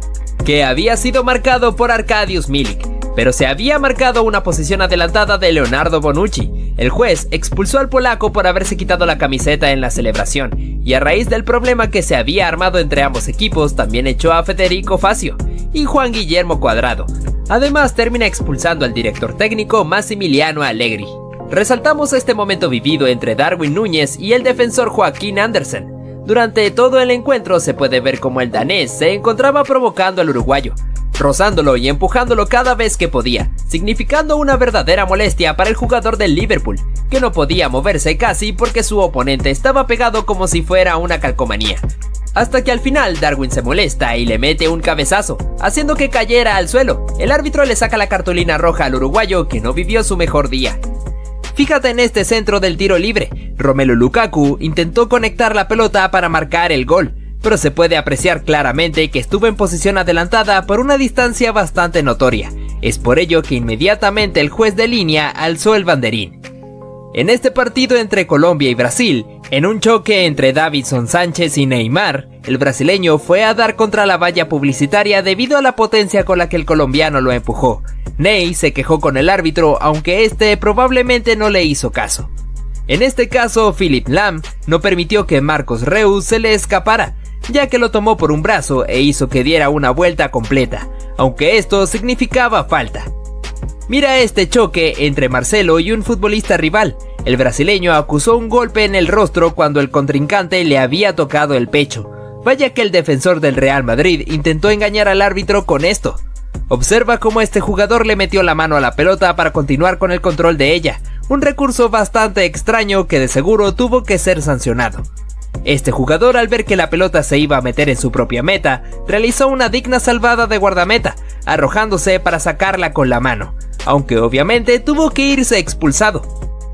que había sido marcado por Arkadiusz Milik, pero se había marcado una posición adelantada de Leonardo Bonucci. El juez expulsó al polaco por haberse quitado la camiseta en la celebración, y a raíz del problema que se había armado entre ambos equipos, también echó a Federico Facio y Juan Guillermo Cuadrado. Además, termina expulsando al director técnico Massimiliano Allegri. Resaltamos este momento vivido entre Darwin Núñez y el defensor Joaquín Andersen. Durante todo el encuentro se puede ver cómo el danés se encontraba provocando al uruguayo, rozándolo y empujándolo cada vez que podía, significando una verdadera molestia para el jugador del Liverpool, que no podía moverse casi porque su oponente estaba pegado como si fuera una calcomanía. Hasta que al final Darwin se molesta y le mete un cabezazo, haciendo que cayera al suelo. El árbitro le saca la cartulina roja al uruguayo, que no vivió su mejor día. Fíjate en este centro del tiro libre. Romelu Lukaku intentó conectar la pelota para marcar el gol, pero se puede apreciar claramente que estuvo en posición adelantada por una distancia bastante notoria. Es por ello que inmediatamente el juez de línea alzó el banderín. En este partido entre Colombia y Brasil, en un choque entre Davinson Sánchez y Neymar, el brasileño fue a dar contra la valla publicitaria debido a la potencia con la que el colombiano lo empujó. Ney se quejó con el árbitro, aunque este probablemente no le hizo caso. En este caso, Philipp Lahm no permitió que Marcos Reus se le escapara, ya que lo tomó por un brazo e hizo que diera una vuelta completa, aunque esto significaba falta. Mira este choque entre Marcelo y un futbolista rival. El brasileño acusó un golpe en el rostro cuando el contrincante le había tocado el pecho. Vaya que el defensor del Real Madrid intentó engañar al árbitro con esto. Observa cómo este jugador le metió la mano a la pelota para continuar con el control de ella, un recurso bastante extraño que de seguro tuvo que ser sancionado. Este jugador, al ver que la pelota se iba a meter en su propia meta, realizó una digna salvada de guardameta, arrojándose para sacarla con la mano, aunque obviamente tuvo que irse expulsado.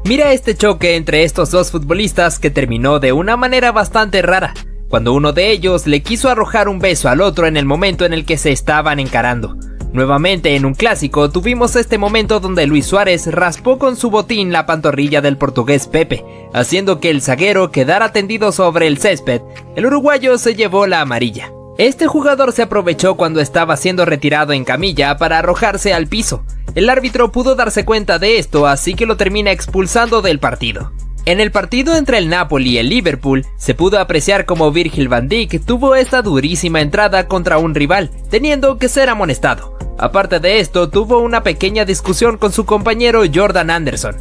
Mira este choque entre estos dos futbolistas que terminó de una manera bastante rara, cuando uno de ellos le quiso arrojar un beso al otro en el momento en el que se estaban encarando. Nuevamente en un clásico tuvimos este momento donde Luis Suárez raspó con su botín la pantorrilla del portugués Pepe, haciendo que el zaguero quedara tendido sobre el césped. El uruguayo se llevó la amarilla. Este jugador se aprovechó cuando estaba siendo retirado en camilla para arrojarse al piso. El árbitro pudo darse cuenta de esto, así que lo termina expulsando del partido. En el partido entre el Napoli y el Liverpool, se pudo apreciar como Virgil van Dijk tuvo esta durísima entrada contra un rival, teniendo que ser amonestado. Aparte de esto, tuvo una pequeña discusión con su compañero Jordan Anderson.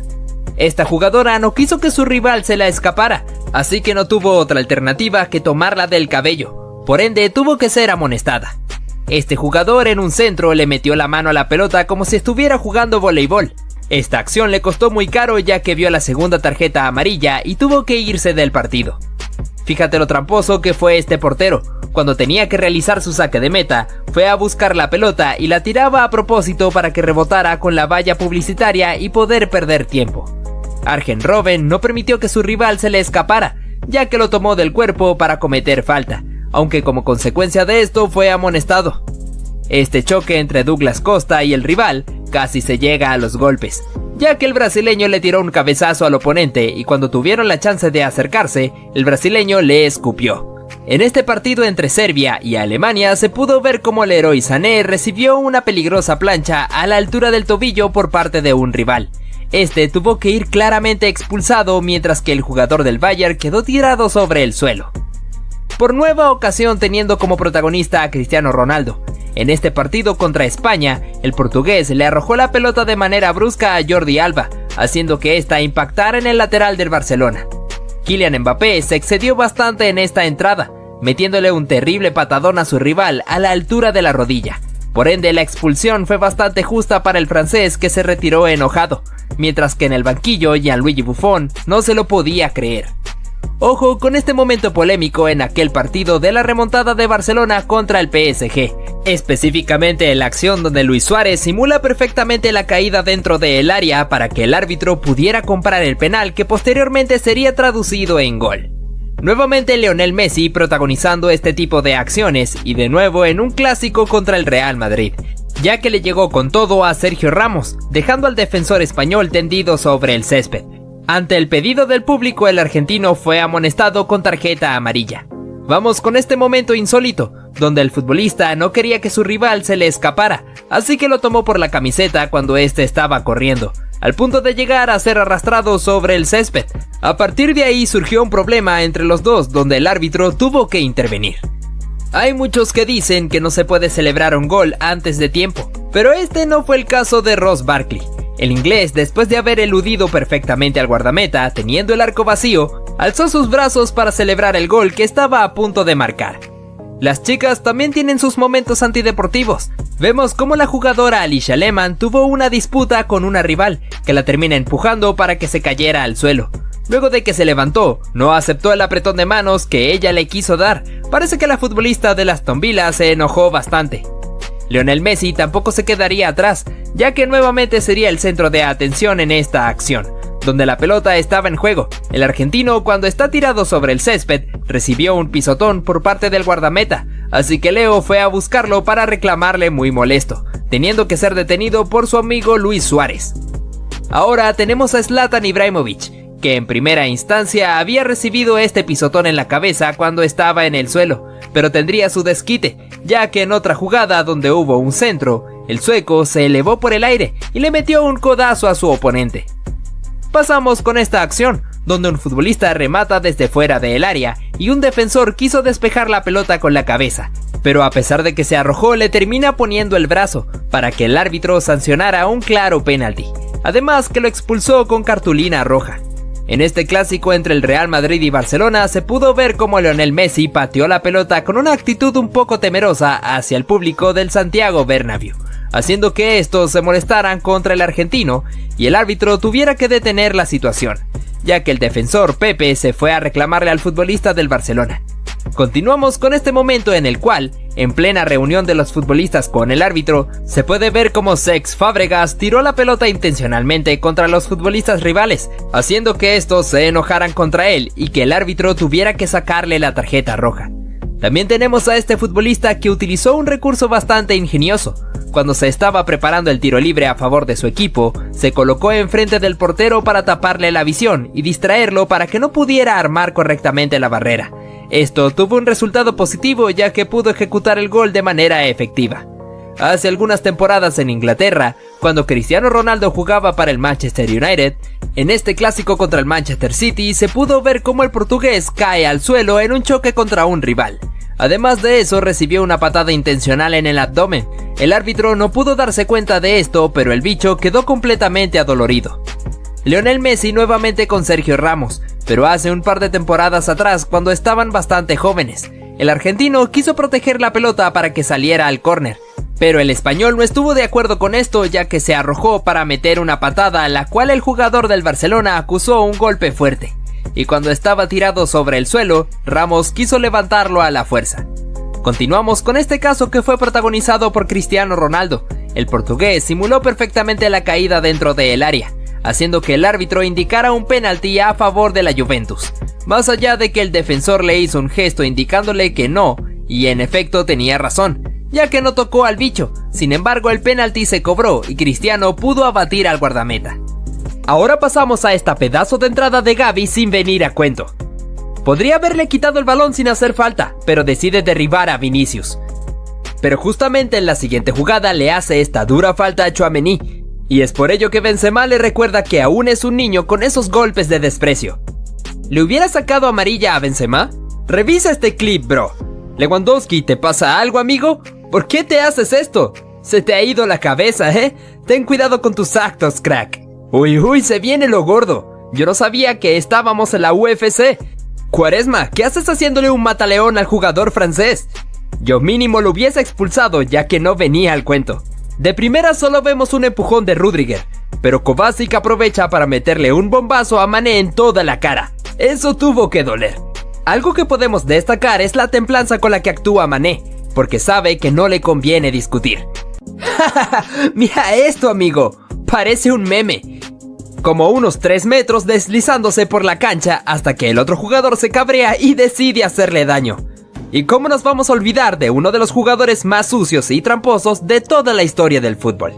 Esta jugadora no quiso que su rival se la escapara, así que no tuvo otra alternativa que tomarla del cabello, por ende tuvo que ser amonestada. Este jugador en un centro le metió la mano a la pelota como si estuviera jugando voleibol. Esta acción le costó muy caro ya que vio la segunda tarjeta amarilla y tuvo que irse del partido. Fíjate lo tramposo que fue este portero. Cuando tenía que realizar su saque de meta, fue a buscar la pelota y la tiraba a propósito para que rebotara con la valla publicitaria y poder perder tiempo. Arjen Robben no permitió que su rival se le escapara, ya que lo tomó del cuerpo para cometer falta, aunque como consecuencia de esto fue amonestado. Este choque entre Douglas Costa y el rival casi se llega a los golpes, ya que el brasileño le tiró un cabezazo al oponente y cuando tuvieron la chance de acercarse, el brasileño le escupió. En este partido entre Serbia y Alemania se pudo ver cómo Leroy Sané recibió una peligrosa plancha a la altura del tobillo por parte de un rival. Este tuvo que ir claramente expulsado mientras que el jugador del Bayern quedó tirado sobre el suelo. Por nueva ocasión teniendo como protagonista a Cristiano Ronaldo. En este partido contra España, el portugués le arrojó la pelota de manera brusca a Jordi Alba, haciendo que ésta impactara en el lateral del Barcelona. Kylian Mbappé se excedió bastante en esta entrada, metiéndole un terrible patadón a su rival a la altura de la rodilla. Por ende, la expulsión fue bastante justa para el francés, que se retiró enojado, mientras que en el banquillo Gianluigi Buffon no se lo podía creer. Ojo con este momento polémico en aquel partido de la remontada de Barcelona contra el PSG, específicamente en la acción donde Luis Suárez simula perfectamente la caída dentro del área para que el árbitro pudiera comprar el penal que posteriormente sería traducido en gol. Nuevamente Lionel Messi protagonizando este tipo de acciones y de nuevo en un clásico contra el Real Madrid, ya que le llegó con todo a Sergio Ramos, dejando al defensor español tendido sobre el césped. Ante el pedido del público, el argentino fue amonestado con tarjeta amarilla. Vamos con este momento insólito, donde el futbolista no quería que su rival se le escapara, así que lo tomó por la camiseta cuando este estaba corriendo, al punto de llegar a ser arrastrado sobre el césped. A partir de ahí surgió un problema entre los dos, donde el árbitro tuvo que intervenir. Hay muchos que dicen que no se puede celebrar un gol antes de tiempo, pero este no fue el caso de Ross Barkley. El inglés, después de haber eludido perfectamente al guardameta, teniendo el arco vacío, alzó sus brazos para celebrar el gol que estaba a punto de marcar. Las chicas también tienen sus momentos antideportivos. Vemos cómo la jugadora Alisha Lehmann tuvo una disputa con una rival, que la termina empujando para que se cayera al suelo. Luego de que se levantó, no aceptó el apretón de manos que ella le quiso dar. Parece que la futbolista de Aston Villa se enojó bastante. Lionel Messi tampoco se quedaría atrás, ya que nuevamente sería el centro de atención en esta acción, donde la pelota estaba en juego. El argentino, cuando está tirado sobre el césped, recibió un pisotón por parte del guardameta, así que Leo fue a buscarlo para reclamarle muy molesto, teniendo que ser detenido por su amigo Luis Suárez. Ahora tenemos a Zlatan Ibrahimovic, que en primera instancia había recibido este pisotón en la cabeza cuando estaba en el suelo, pero tendría su desquite, ya que en otra jugada donde hubo un centro, el sueco se elevó por el aire y le metió un codazo a su oponente. Pasamos con esta acción, donde un futbolista remata desde fuera del área y un defensor quiso despejar la pelota con la cabeza, pero a pesar de que se arrojó le termina poniendo el brazo para que el árbitro sancionara un claro penalti, además que lo expulsó con cartulina roja. En este clásico entre el Real Madrid y Barcelona se pudo ver cómo Lionel Messi pateó la pelota con una actitud un poco temerosa hacia el público del Santiago Bernabéu, haciendo que estos se molestaran contra el argentino y el árbitro tuviera que detener la situación, ya que el defensor Pepe se fue a reclamarle al futbolista del Barcelona. Continuamos con este momento en el cual, en plena reunión de los futbolistas con el árbitro, se puede ver cómo Cesc Fábregas tiró la pelota intencionalmente contra los futbolistas rivales, haciendo que estos se enojaran contra él y que el árbitro tuviera que sacarle la tarjeta roja. También tenemos a este futbolista que utilizó un recurso bastante ingenioso. Cuando se estaba preparando el tiro libre a favor de su equipo, se colocó enfrente del portero para taparle la visión y distraerlo para que no pudiera armar correctamente la barrera. Esto tuvo un resultado positivo, ya que pudo ejecutar el gol de manera efectiva. Hace algunas temporadas en Inglaterra, cuando Cristiano Ronaldo jugaba para el Manchester United, en este clásico contra el Manchester City se pudo ver cómo el portugués cae al suelo en un choque contra un rival. Además de eso, recibió una patada intencional en el abdomen. El árbitro no pudo darse cuenta de esto, pero el bicho quedó completamente adolorido. Lionel Messi nuevamente con Sergio Ramos, pero hace un par de temporadas atrás cuando estaban bastante jóvenes. El argentino quiso proteger la pelota para que saliera al córner, pero el español no estuvo de acuerdo con esto, ya que se arrojó para meter una patada, la cual el jugador del Barcelona acusó un golpe fuerte, y cuando estaba tirado sobre el suelo, Ramos quiso levantarlo a la fuerza. Continuamos con este caso que fue protagonizado por Cristiano Ronaldo. El portugués simuló perfectamente la caída dentro del área, haciendo que el árbitro indicara un penalti a favor de la Juventus, más allá de que el defensor le hizo un gesto indicándole que no, y en efecto tenía razón, ya que no tocó al bicho. Sin embargo, el penalti se cobró y Cristiano pudo abatir al guardameta. Ahora pasamos a esta pedazo de entrada de Gavi sin venir a cuento. Podría haberle quitado el balón sin hacer falta, pero decide derribar a Vinicius. Pero justamente en la siguiente jugada le hace esta dura falta a Tchouaméni, y es por ello que Benzema le recuerda que aún es un niño con esos golpes de desprecio. ¿Le hubiera sacado amarilla a Benzema? Revisa este clip, bro. Lewandowski, ¿te pasa algo, amigo? ¿Por qué te haces esto? Se te ha ido la cabeza, ¿eh? Ten cuidado con tus actos, crack. Uy, se viene lo gordo. Yo no sabía que estábamos en la UFC. Quaresma, ¿qué haces haciéndole un mataleón al jugador francés? Yo mínimo lo hubiese expulsado, ya que no venía al cuento. De primera solo vemos un empujón de Rüdiger, pero Kovacic aprovecha para meterle un bombazo a Mané en toda la cara. Eso tuvo que doler. Algo que podemos destacar es la templanza con la que actúa Mané, porque sabe que no le conviene discutir. Mira esto, amigo, parece un meme. Como unos 3 metros deslizándose por la cancha hasta que el otro jugador se cabrea y decide hacerle daño. ¿Y cómo nos vamos a olvidar de uno de los jugadores más sucios y tramposos de toda la historia del fútbol?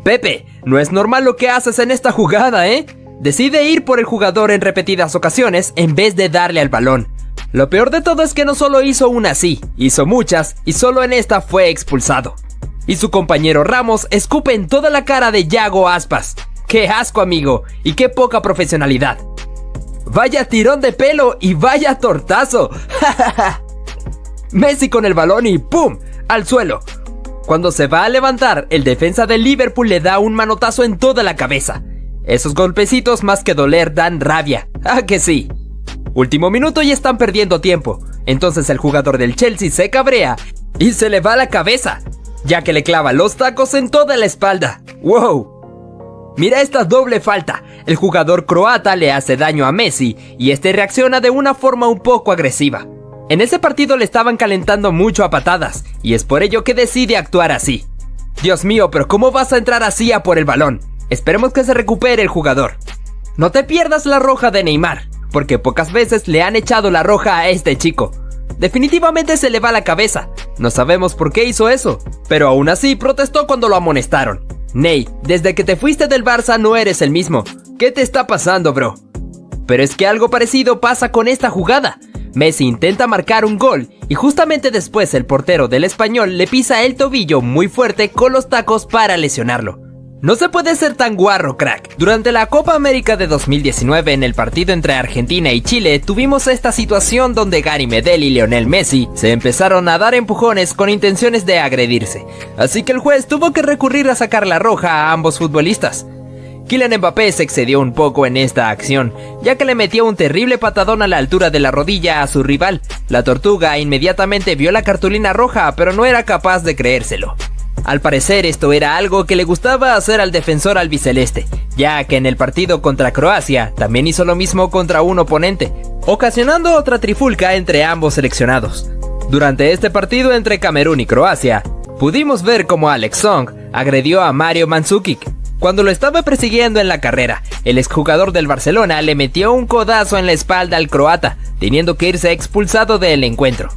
Pepe, no es normal lo que haces en esta jugada, ¿eh? decide ir por el jugador en repetidas ocasiones en vez de darle al balón. Lo peor de todo es que no solo hizo una así, hizo muchas y solo en esta fue expulsado. Y su compañero Ramos escupe en toda la cara de Yago Aspas. ¡Qué asco, amigo! Y qué poca profesionalidad. ¡Vaya tirón de pelo y vaya tortazo! Messi con el balón y ¡pum! Al suelo. Cuando se va a levantar, el defensa del Liverpool le da un manotazo en toda la cabeza. Esos golpecitos más que doler dan rabia. ¡Ah, que sí! Último minuto y están perdiendo tiempo. Entonces el jugador del Chelsea se cabrea y se le va la cabeza, ya que le clava los tacos en toda la espalda. ¡Wow! Mira esta doble falta. El jugador croata le hace daño a Messi y este reacciona de una forma un poco agresiva. En ese partido le estaban calentando mucho a patadas y es por ello que decide actuar así. Dios mío, pero ¿cómo vas a entrar así a por el balón? Esperemos que se recupere el jugador. No te pierdas la roja de Neymar, porque pocas veces le han echado la roja a este chico. Definitivamente se le va la cabeza. No sabemos por qué hizo eso, pero aún así protestó cuando lo amonestaron. Ney, desde que te fuiste del Barça no eres el mismo. ¿Qué te está pasando, bro? Pero es que algo parecido pasa con esta jugada. Messi intenta marcar un gol y justamente después el portero del Español le pisa el tobillo muy fuerte con los tacos para lesionarlo. No se puede ser tan guarro, crack. Durante la Copa América de 2019, en el partido entre Argentina y Chile, tuvimos esta situación donde Gary Medel y Lionel Messi se empezaron a dar empujones con intenciones de agredirse. Así que el juez tuvo que recurrir a sacar la roja a ambos futbolistas. Kylian Mbappé se excedió un poco en esta acción, ya que le metió un terrible patadón a la altura de la rodilla a su rival. La Tortuga inmediatamente vio la cartulina roja, pero no era capaz de creérselo. Al parecer esto era algo que le gustaba hacer al defensor albiceleste, ya que en el partido contra Croacia también hizo lo mismo contra un oponente, ocasionando otra trifulca entre ambos seleccionados. Durante este partido entre Camerún y Croacia, pudimos ver cómo Alex Song agredió a Mario Mandzukic. Cuando lo estaba persiguiendo en la carrera, el exjugador del Barcelona le metió un codazo en la espalda al croata, teniendo que irse expulsado del encuentro.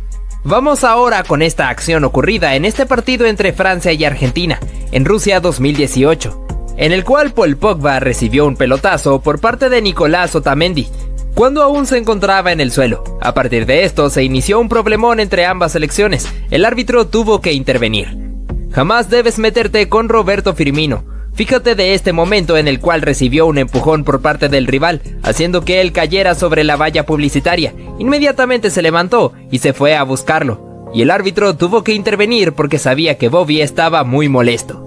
Vamos ahora con esta acción ocurrida en este partido entre Francia y Argentina, en Rusia 2018, en el cual Paul Pogba recibió un pelotazo por parte de Nicolás Otamendi, cuando aún se encontraba en el suelo. A partir de esto se inició un problemón entre ambas selecciones, el árbitro tuvo que intervenir. Jamás debes meterte con Roberto Firmino. Fíjate de este momento en el cual recibió un empujón por parte del rival, haciendo que él cayera sobre la valla publicitaria. Inmediatamente se levantó y se fue a buscarlo, y el árbitro tuvo que intervenir porque sabía que Bobby estaba muy molesto.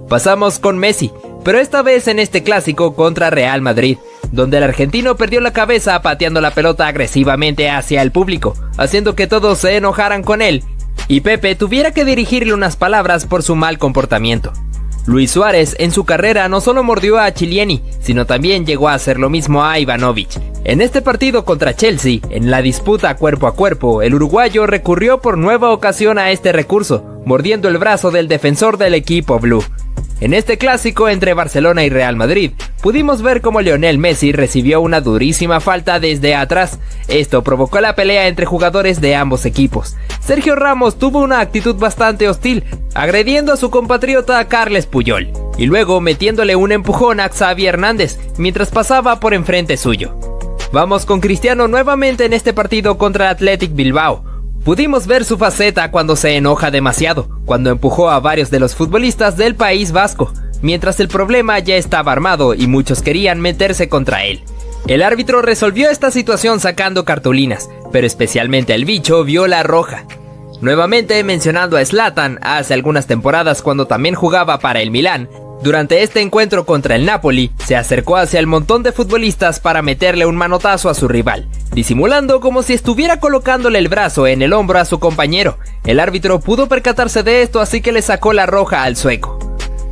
Pasamos con Messi, pero esta vez en este clásico contra Real Madrid, donde el argentino perdió la cabeza pateando la pelota agresivamente hacia el público, haciendo que todos se enojaran con él, y Pepe tuviera que dirigirle unas palabras por su mal comportamiento. Luis Suárez en su carrera no solo mordió a Chiellini, sino también llegó a hacer lo mismo a Ivanovic. En este partido contra Chelsea, en la disputa cuerpo a cuerpo, el uruguayo recurrió por nueva ocasión a este recurso, mordiendo el brazo del defensor del equipo blue. En este clásico entre Barcelona y Real Madrid, pudimos ver cómo Lionel Messi recibió una durísima falta desde atrás. Esto provocó la pelea entre jugadores de ambos equipos. Sergio Ramos tuvo una actitud bastante hostil, agrediendo a su compatriota Carles Puyol, y luego metiéndole un empujón a Xavi Hernández, mientras pasaba por enfrente suyo. Vamos con Cristiano nuevamente en este partido contra Athletic Bilbao. Pudimos ver su faceta cuando se enoja demasiado, cuando empujó a varios de los futbolistas del País Vasco, mientras el problema ya estaba armado y muchos querían meterse contra él. El árbitro resolvió esta situación sacando cartulinas, pero especialmente el bicho vio la roja. Nuevamente mencionando a Zlatan hace algunas temporadas cuando también jugaba para el Milán, durante este encuentro contra el Napoli, se acercó hacia el montón de futbolistas para meterle un manotazo a su rival, disimulando como si estuviera colocándole el brazo en el hombro a su compañero. El árbitro pudo percatarse de esto, así que le sacó la roja al sueco.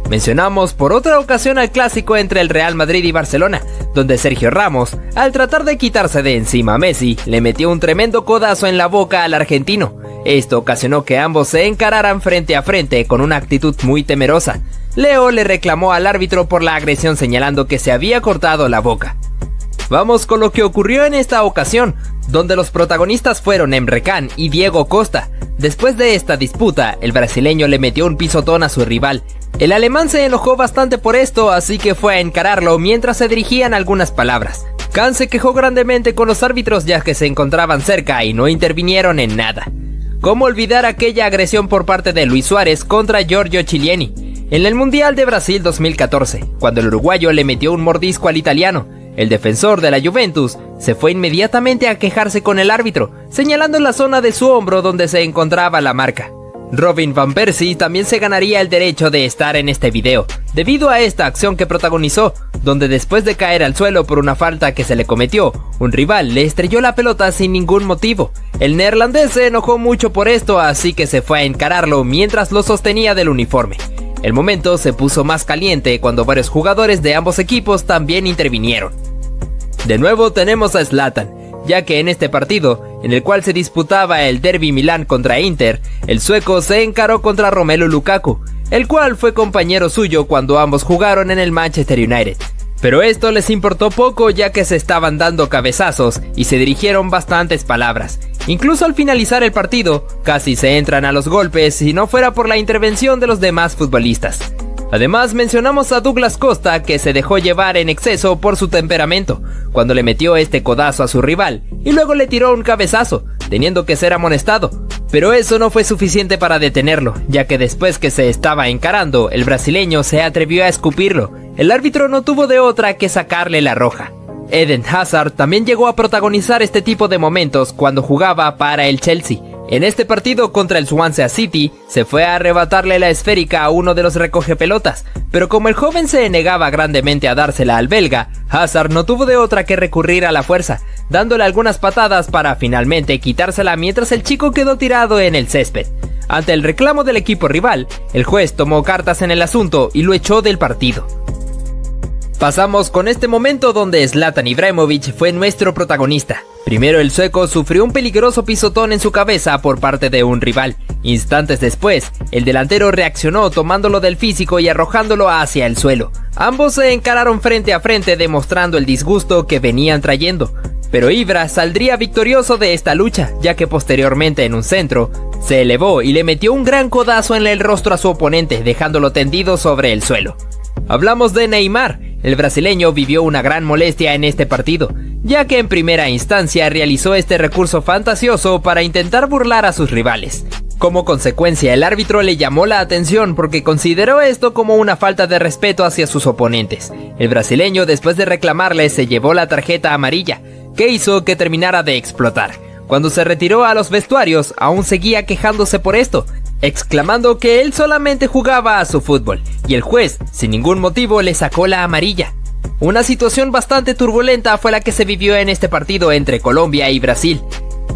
Mencionamos por otra ocasión al clásico entre el Real Madrid y Barcelona, donde Sergio Ramos, al tratar de quitarse de encima a Messi, le metió un tremendo codazo en la boca al argentino. Esto ocasionó que ambos se encararan frente a frente con una actitud muy temerosa. Leo le reclamó al árbitro por la agresión señalando que se había cortado la boca. Vamos con lo que ocurrió en esta ocasión, donde los protagonistas fueron Emre Can y Diego Costa. Después de esta disputa, el brasileño le metió un pisotón a su rival, El alemán se enojó bastante por esto, así que fue a encararlo mientras se dirigían algunas palabras. Khan se quejó grandemente con los árbitros ya que se encontraban cerca y no intervinieron en nada. ¿Cómo olvidar aquella agresión por parte de Luis Suárez contra Giorgio Chiellini en el Mundial de Brasil 2014, cuando el uruguayo le metió un mordisco al italiano? El defensor de la Juventus se fue inmediatamente a quejarse con el árbitro, señalando la zona de su hombro donde se encontraba la marca. Robin van Persie también se ganaría el derecho de estar en este video, debido a esta acción que protagonizó, donde después de caer al suelo por una falta que se le cometió, un rival le estrelló la pelota sin ningún motivo. El neerlandés se enojó mucho por esto, así que se fue a encararlo mientras lo sostenía del uniforme. El momento se puso más caliente cuando varios jugadores de ambos equipos también intervinieron. De nuevo tenemos a Zlatan, ya que en este partido, en el cual se disputaba el Derby Milán contra Inter, el sueco se encaró contra Romelu Lukaku, el cual fue compañero suyo cuando ambos jugaron en el Manchester United. Pero esto les importó poco ya que se estaban dando cabezazos y se dirigieron bastantes palabras. Incluso al finalizar el partido, casi se entran a los golpes si no fuera por la intervención de los demás futbolistas. Además mencionamos a Douglas Costa, que se dejó llevar en exceso por su temperamento, cuando le metió este codazo a su rival y luego le tiró un cabezazo, teniendo que ser amonestado. Pero eso no fue suficiente para detenerlo, ya que después que se estaba encarando, el brasileño se atrevió a escupirlo. El árbitro no tuvo de otra que sacarle la roja. Eden Hazard también llegó a protagonizar este tipo de momentos cuando jugaba para el Chelsea. En este partido contra el Swansea City, se fue a arrebatarle la esférica a uno de los recogepelotas, pero como el joven se negaba grandemente a dársela al belga, Hazard no tuvo de otra que recurrir a la fuerza, dándole algunas patadas para finalmente quitársela mientras el chico quedó tirado en el césped. Ante el reclamo del equipo rival, el juez tomó cartas en el asunto y lo echó del partido. Pasamos con este momento donde Zlatan Ibrahimović fue nuestro protagonista. Primero el sueco sufrió un peligroso pisotón en su cabeza por parte de un rival. Instantes después, el delantero reaccionó tomándolo del físico y arrojándolo hacia el suelo. Ambos se encararon frente a frente demostrando el disgusto que venían trayendo. Pero Ibra saldría victorioso de esta lucha, ya que posteriormente en un centro, se elevó y le metió un gran codazo en el rostro a su oponente, dejándolo tendido sobre el suelo. Hablamos de Neymar. El brasileño vivió una gran molestia en este partido, ya que en primera instancia realizó este recurso fantasioso para intentar burlar a sus rivales. Como consecuencia, el árbitro le llamó la atención porque consideró esto como una falta de respeto hacia sus oponentes. El brasileño, después de reclamarle, se llevó la tarjeta amarilla, que hizo que terminara de explotar. Cuando se retiró a los vestuarios, aún seguía quejándose por esto, exclamando que él solamente jugaba a su fútbol, y el juez, sin ningún motivo, le sacó la amarilla. Una situación bastante turbulenta fue la que se vivió en este partido entre Colombia y Brasil.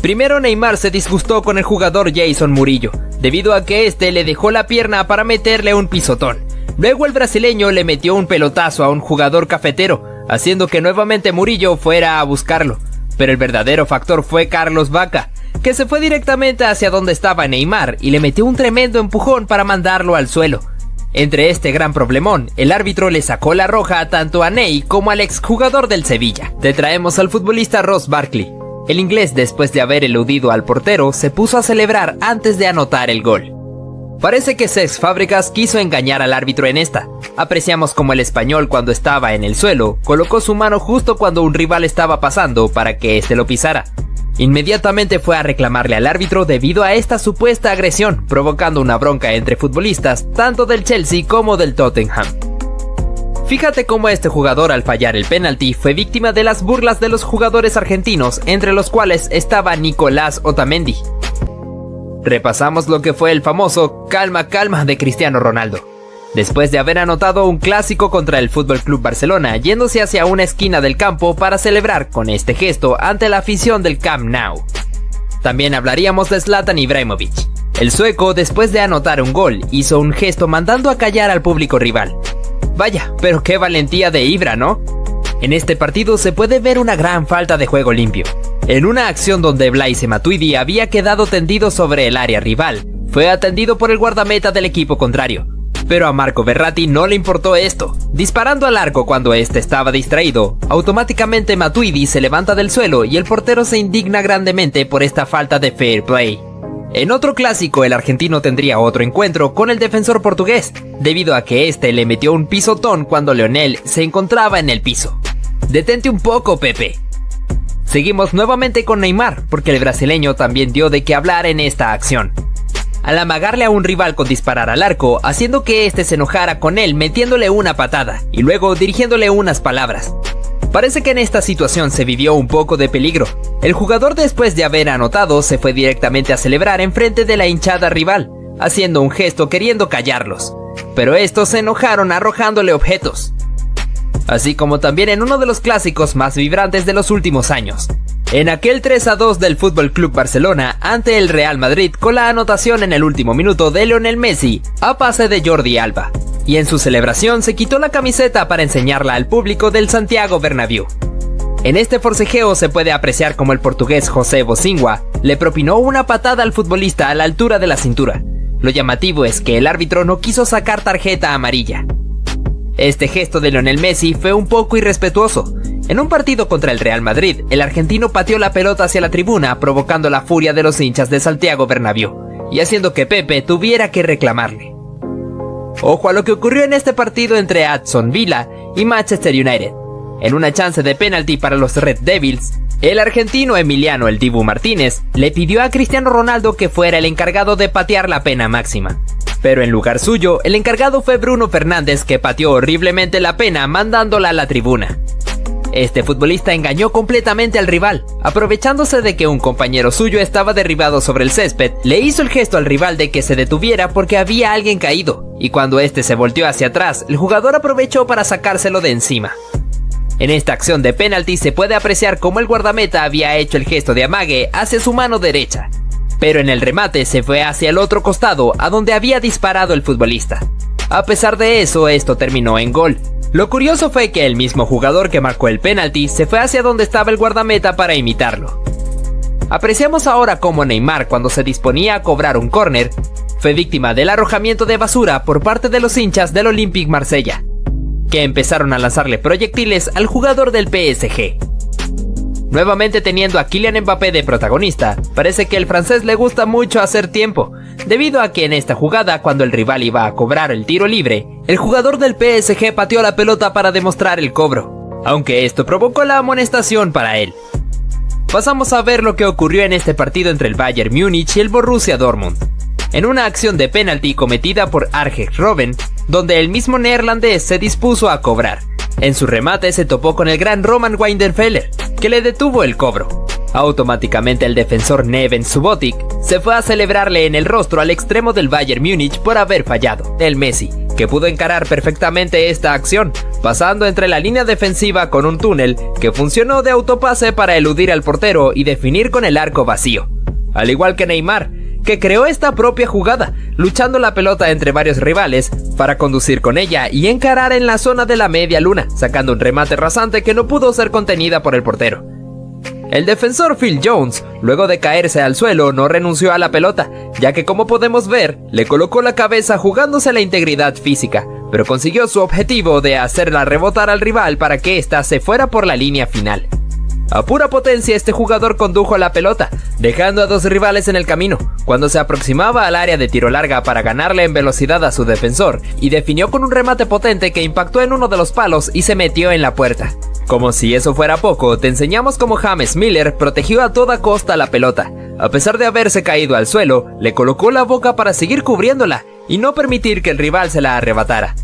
Primero Neymar se disgustó con el jugador Jason Murillo, debido a que este le dejó la pierna para meterle un pisotón. Luego el brasileño le metió un pelotazo a un jugador cafetero, haciendo que nuevamente Murillo fuera a buscarlo. Pero el verdadero factor fue Carlos Vaca, que se fue directamente hacia donde estaba Neymar y le metió un tremendo empujón para mandarlo al suelo. Entre este gran problemón, el árbitro le sacó la roja tanto a Ney como al exjugador del Sevilla. Te traemos al futbolista Ross Barkley. El inglés, después de haber eludido al portero, se puso a celebrar antes de anotar el gol. Parece que Cesc Fábregas quiso engañar al árbitro en esta. Apreciamos como el español, cuando estaba en el suelo, colocó su mano justo cuando un rival estaba pasando para que éste lo pisara. Inmediatamente fue a reclamarle al árbitro debido a esta supuesta agresión, provocando una bronca entre futbolistas tanto del Chelsea como del Tottenham. Fíjate cómo este jugador, al fallar el penalti, fue víctima de las burlas de los jugadores argentinos, entre los cuales estaba Nicolás Otamendi. Repasamos lo que fue el famoso calma calma de Cristiano Ronaldo. Después de haber anotado un clásico contra el FC Barcelona, yéndose hacia una esquina del campo para celebrar con este gesto ante la afición del Camp Nou. También hablaríamos de Zlatan Ibrahimović. El sueco, después de anotar un gol, hizo un gesto mandando a callar al público rival. Vaya, pero qué valentía de Ibra, ¿no? En este partido se puede ver una gran falta de juego limpio. En una acción donde Blaise Matuidi había quedado tendido sobre el área rival, fue atendido por el guardameta del equipo contrario. Pero a Marco Verratti no le importó esto. Disparando al arco cuando este estaba distraído, automáticamente Matuidi se levanta del suelo y el portero se indigna grandemente por esta falta de fair play. En otro clásico, el argentino tendría otro encuentro con el defensor portugués, debido a que este le metió un pisotón cuando Lionel se encontraba en el piso. Detente un poco, Pepe. Seguimos nuevamente con Neymar, porque el brasileño también dio de qué hablar en esta acción. Al amagarle a un rival con disparar al arco, haciendo que este se enojara con él metiéndole una patada, y luego dirigiéndole unas palabras. Parece que en esta situación se vivió un poco de peligro. El jugador, después de haber anotado, se fue directamente a celebrar enfrente de la hinchada rival, haciendo un gesto queriendo callarlos. Pero estos se enojaron arrojándole objetos. Así como también en uno de los clásicos más vibrantes de los últimos años. En aquel 3-2 del FC Barcelona ante el Real Madrid, con la anotación en el último minuto de Lionel Messi a pase de Jordi Alba. Y en su celebración se quitó la camiseta para enseñarla al público del Santiago Bernabéu. En este forcejeo se puede apreciar como el portugués José Bocingua le propinó una patada al futbolista a la altura de la cintura. Lo llamativo es que el árbitro no quiso sacar tarjeta amarilla. Este gesto de Lionel Messi fue un poco irrespetuoso. En un partido contra el Real Madrid, el argentino pateó la pelota hacia la tribuna, provocando la furia de los hinchas de Santiago Bernabéu, y haciendo que Pepe tuviera que reclamarle. Ojo a lo que ocurrió en este partido entre Aston Villa y Manchester United. En una chance de penalti para los Red Devils, el argentino Emiliano "El Dibu" Martínez le pidió a Cristiano Ronaldo que fuera el encargado de patear la pena máxima. Pero en lugar suyo, el encargado fue Bruno Fernández, que pateó horriblemente la pena mandándola a la tribuna. Este futbolista engañó completamente al rival, aprovechándose de que un compañero suyo estaba derribado sobre el césped, le hizo el gesto al rival de que se detuviera porque había alguien caído, y cuando este se volteó hacia atrás, el jugador aprovechó para sacárselo de encima. En esta acción de penalti se puede apreciar cómo el guardameta había hecho el gesto de amague hacia su mano derecha, pero en el remate se fue hacia el otro costado a donde había disparado el futbolista. A pesar de eso, esto terminó en gol. Lo curioso fue que el mismo jugador que marcó el penalti se fue hacia donde estaba el guardameta para imitarlo. Apreciamos ahora cómo Neymar, cuando se disponía a cobrar un córner, fue víctima del arrojamiento de basura por parte de los hinchas del Olympique Marsella, que empezaron a lanzarle proyectiles al jugador del PSG. Nuevamente teniendo a Kylian Mbappé de protagonista, parece que el francés le gusta mucho hacer tiempo, debido a que en esta jugada, cuando el rival iba a cobrar el tiro libre, el jugador del PSG pateó la pelota para demostrar el cobro, aunque esto provocó la amonestación para él. Pasamos a ver lo que ocurrió en este partido entre el Bayern Múnich y el Borussia Dortmund, en una acción de penalti cometida por Arjen Robben, donde el mismo neerlandés se dispuso a cobrar. En su remate se topó con el gran Roman Weidenfeller, que le detuvo el cobro. Automáticamente el defensor Neven Subotic se fue a celebrarle en el rostro al extremo del Bayern Múnich por haber fallado. El Messi, que pudo encarar perfectamente esta acción, pasando entre la línea defensiva con un túnel que funcionó de autopase para eludir al portero y definir con el arco vacío. Al igual que Neymar, que creó esta propia jugada, luchando la pelota entre varios rivales para conducir con ella y encarar en la zona de la media luna, sacando un remate rasante que no pudo ser contenida por el portero. El defensor Phil Jones, luego de caerse al suelo, no renunció a la pelota, ya que, como podemos ver, le colocó la cabeza jugándose la integridad física, pero consiguió su objetivo de hacerla rebotar al rival para que ésta se fuera por la línea final. A pura potencia, este jugador condujo la pelota, dejando a dos rivales en el camino, cuando se aproximaba al área de tiro larga para ganarle en velocidad a su defensor, y definió con un remate potente que impactó en uno de los palos y se metió en la puerta. Como si eso fuera poco, te enseñamos cómo James Miller protegió a toda costa la pelota. A pesar de haberse caído al suelo, le colocó la boca para seguir cubriéndola y no permitir que el rival se la arrebatara.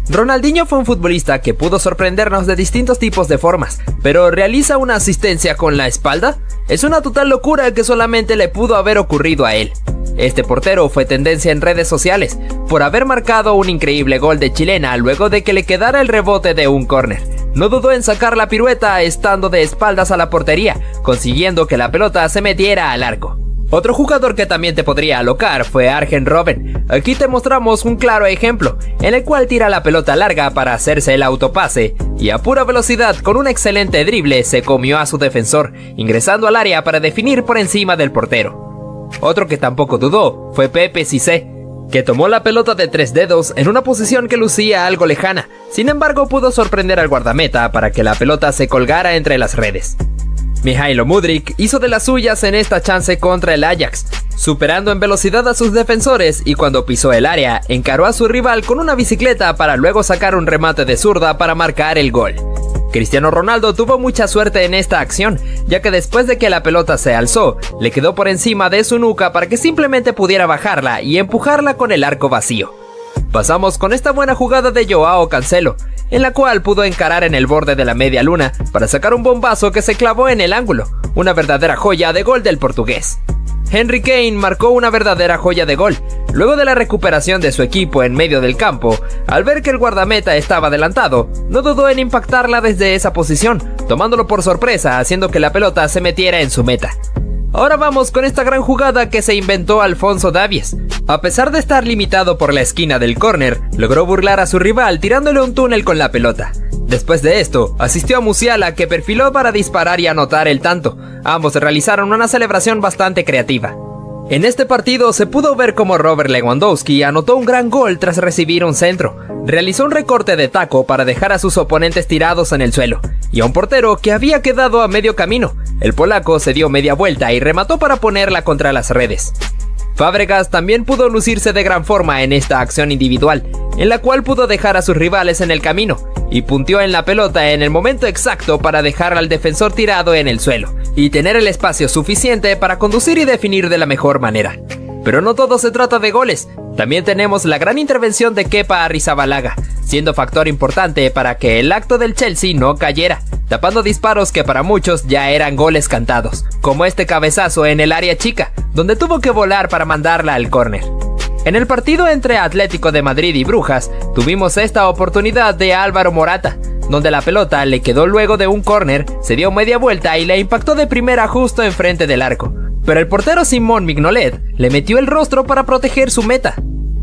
Ronaldinho fue un futbolista que pudo sorprendernos de distintos tipos de formas, pero ¿realiza una asistencia con la espalda? Es una total locura que solamente le pudo haber ocurrido a él. Este portero fue tendencia en redes sociales por haber marcado un increíble gol de chilena luego de que le quedara el rebote de un córner. No dudó en sacar la pirueta estando de espaldas a la portería, consiguiendo que la pelota se metiera al arco. Otro jugador que también te podría alocar fue Arjen Robben. Aquí te mostramos un claro ejemplo, en el cual tira la pelota larga para hacerse el autopase, y a pura velocidad con un excelente drible se comió a su defensor, ingresando al área para definir por encima del portero. Otro que tampoco dudó fue Pepe Cissé, que tomó la pelota de 3 dedos en una posición que lucía algo lejana, sin embargo pudo sorprender al guardameta para que la pelota se colgara entre las redes. Mihailo Mudryk hizo de las suyas en esta chance contra el Ajax, superando en velocidad a sus defensores, y cuando pisó el área, encaró a su rival con una bicicleta para luego sacar un remate de zurda para marcar el gol. Cristiano Ronaldo tuvo mucha suerte en esta acción, ya que después de que la pelota se alzó, le quedó por encima de su nuca para que simplemente pudiera bajarla y empujarla con el arco vacío. Pasamos con esta buena jugada de Joao Cancelo, en la cual pudo encarar en el borde de la media luna para sacar un bombazo que se clavó en el ángulo, una verdadera joya de gol del portugués. Henry Kane marcó una verdadera joya de gol, luego de la recuperación de su equipo en medio del campo. Al ver que el guardameta estaba adelantado, no dudó en impactarla desde esa posición, tomándolo por sorpresa, haciendo que la pelota se metiera en su meta. Ahora vamos con esta gran jugada que se inventó Alphonso Davies. A pesar de estar limitado por la esquina del córner, logró burlar a su rival tirándole un túnel con la pelota. Después de esto, asistió a Musiala, que perfiló para disparar y anotar el tanto. Ambos realizaron una celebración bastante creativa. En este partido se pudo ver cómo Robert Lewandowski anotó un gran gol tras recibir un centro. Realizó un recorte de taco para dejar a sus oponentes tirados en el suelo, y a un portero que había quedado a medio camino. El polaco se dio media vuelta y remató para ponerla contra las redes. Fábregas también pudo lucirse de gran forma en esta acción individual, en la cual pudo dejar a sus rivales en el camino, y punteó en la pelota en el momento exacto para dejar al defensor tirado en el suelo, y tener el espacio suficiente para conducir y definir de la mejor manera. Pero no todo se trata de goles, también tenemos la gran intervención de Kepa Arrizabalaga, siendo factor importante para que el acto del Chelsea no cayera, tapando disparos que para muchos ya eran goles cantados, como este cabezazo en el área chica, donde tuvo que volar para mandarla al córner. En el partido entre Atlético de Madrid y Brujas, tuvimos esta oportunidad de Álvaro Morata, donde la pelota le quedó luego de un córner, se dio media vuelta y le impactó de primera justo enfrente del arco. Pero el portero Simón Mignolet le metió el rostro para proteger su meta.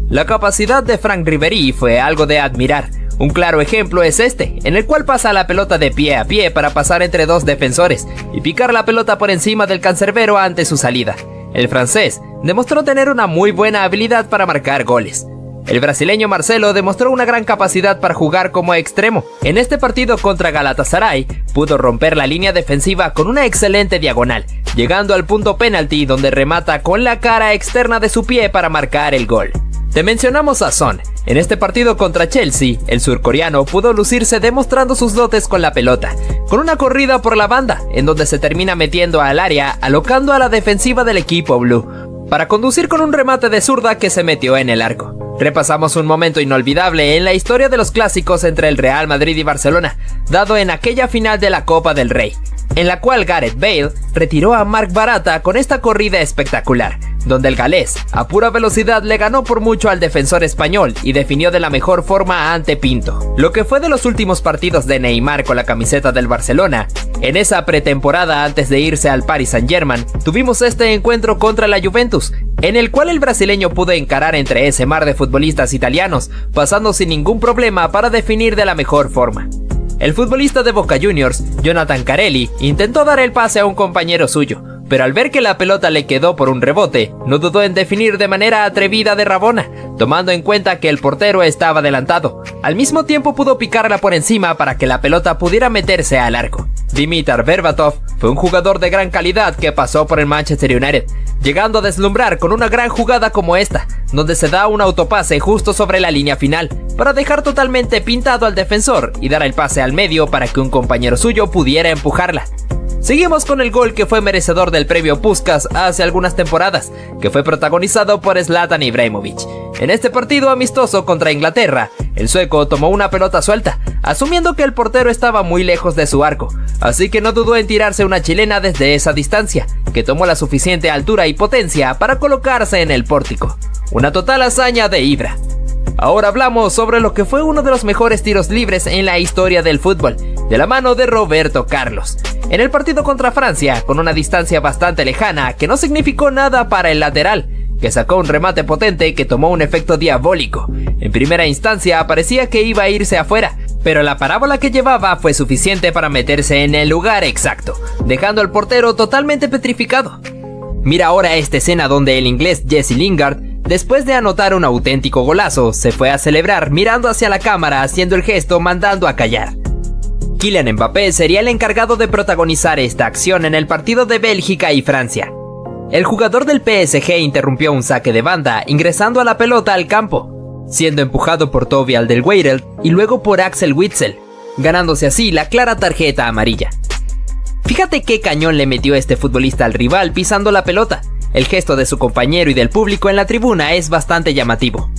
La capacidad de Franck Ribéry fue algo de admirar. Un claro ejemplo es este, en el cual pasa la pelota de pie a pie para pasar entre dos defensores y picar la pelota por encima del cancerbero ante su salida. El francés demostró tener una muy buena habilidad para marcar goles. El brasileño Marcelo demostró una gran capacidad para jugar como extremo. En este partido contra Galatasaray, pudo romper la línea defensiva con una excelente diagonal, llegando al punto penalti donde remata con la cara externa de su pie para marcar el gol. Te mencionamos a Son. En este partido contra Chelsea, el surcoreano pudo lucirse demostrando sus dotes con la pelota, con una corrida por la banda, en donde se termina metiendo al área, alocando a la defensiva del equipo blue, para conducir con un remate de zurda que se metió en el arco. Repasamos un momento inolvidable en la historia de los clásicos entre el Real Madrid y Barcelona, dado en aquella final de la Copa del Rey, en la cual Gareth Bale retiró a Marc Baratra con esta corrida espectacular, donde el galés a pura velocidad le ganó por mucho al defensor español y definió de la mejor forma ante Pinto. Lo que fue de los últimos partidos de Neymar con la camiseta del Barcelona, en esa pretemporada antes de irse al Paris Saint-Germain, tuvimos este encuentro contra la Juventus, en el cual el brasileño pudo encarar entre ese mar de futbolistas italianos, pasando sin ningún problema para definir de la mejor forma. El futbolista de Boca Juniors, Jonathan Carelli, intentó dar el pase a un compañero suyo, pero al ver que la pelota le quedó por un rebote, no dudó en definir de manera atrevida de Rabona, tomando en cuenta que el portero estaba adelantado. Al mismo tiempo pudo picarla por encima para que la pelota pudiera meterse al arco. Dimitar Berbatov fue un jugador de gran calidad que pasó por el Manchester United, llegando a deslumbrar con una gran jugada como esta, donde se da un autopase justo sobre la línea final, para dejar totalmente pintado al defensor y dar el pase al medio para que un compañero suyo pudiera empujarla. Seguimos con el gol que fue merecedor del premio Puskás hace algunas temporadas, que fue protagonizado por Zlatan Ibrahimovic. En este partido amistoso contra Inglaterra, el sueco tomó una pelota suelta, asumiendo que el portero estaba muy lejos de su arco, así que no dudó en tirarse una chilena desde esa distancia, que tomó la suficiente altura y potencia para colocarse en el pórtico. Una total hazaña de Ibra. Ahora hablamos sobre lo que fue uno de los mejores tiros libres en la historia del fútbol, de la mano de Roberto Carlos. En el partido contra Francia, con una distancia bastante lejana que no significó nada para el lateral, que sacó un remate potente que tomó un efecto diabólico. En primera instancia parecía que iba a irse afuera, pero la parábola que llevaba fue suficiente para meterse en el lugar exacto, dejando al portero totalmente petrificado. Mira ahora esta escena donde el inglés Jesse Lingard, después de anotar un auténtico golazo, se fue a celebrar mirando hacia la cámara haciendo el gesto mandando a callar. Kylian Mbappé sería el encargado de protagonizar esta acción en el partido de Bélgica y Francia. El jugador del PSG interrumpió un saque de banda, ingresando a la pelota al campo, siendo empujado por Toby Alderweireld y luego por Axel Witsel, ganándose así la clara tarjeta amarilla. Fíjate qué cañón le metió este futbolista al rival pisando la pelota. El gesto de su compañero y del público en la tribuna es bastante llamativo.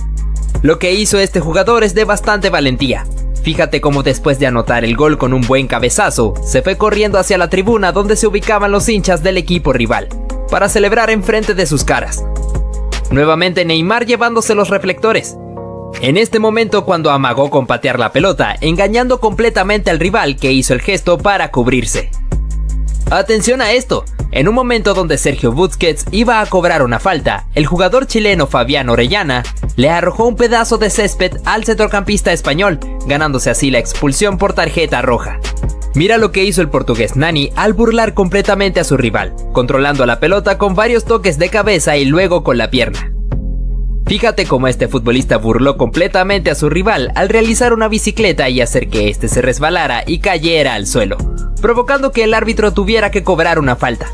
Lo que hizo este jugador es de bastante valentía. Fíjate cómo después de anotar el gol con un buen cabezazo, se fue corriendo hacia la tribuna donde se ubicaban los hinchas del equipo rival, para celebrar enfrente de sus caras. Nuevamente Neymar llevándose los reflectores. En este momento cuando amagó con patear la pelota, engañando completamente al rival que hizo el gesto para cubrirse. Atención a esto, en un momento donde Sergio Busquets iba a cobrar una falta, el jugador chileno Fabián Orellana le arrojó un pedazo de césped al centrocampista español, ganándose así la expulsión por tarjeta roja. Mira lo que hizo el portugués Nani al burlar completamente a su rival, controlando la pelota con varios toques de cabeza y luego con la pierna. Fíjate cómo este futbolista burló completamente a su rival al realizar una bicicleta y hacer que este se resbalara y cayera al suelo, provocando que el árbitro tuviera que cobrar una falta.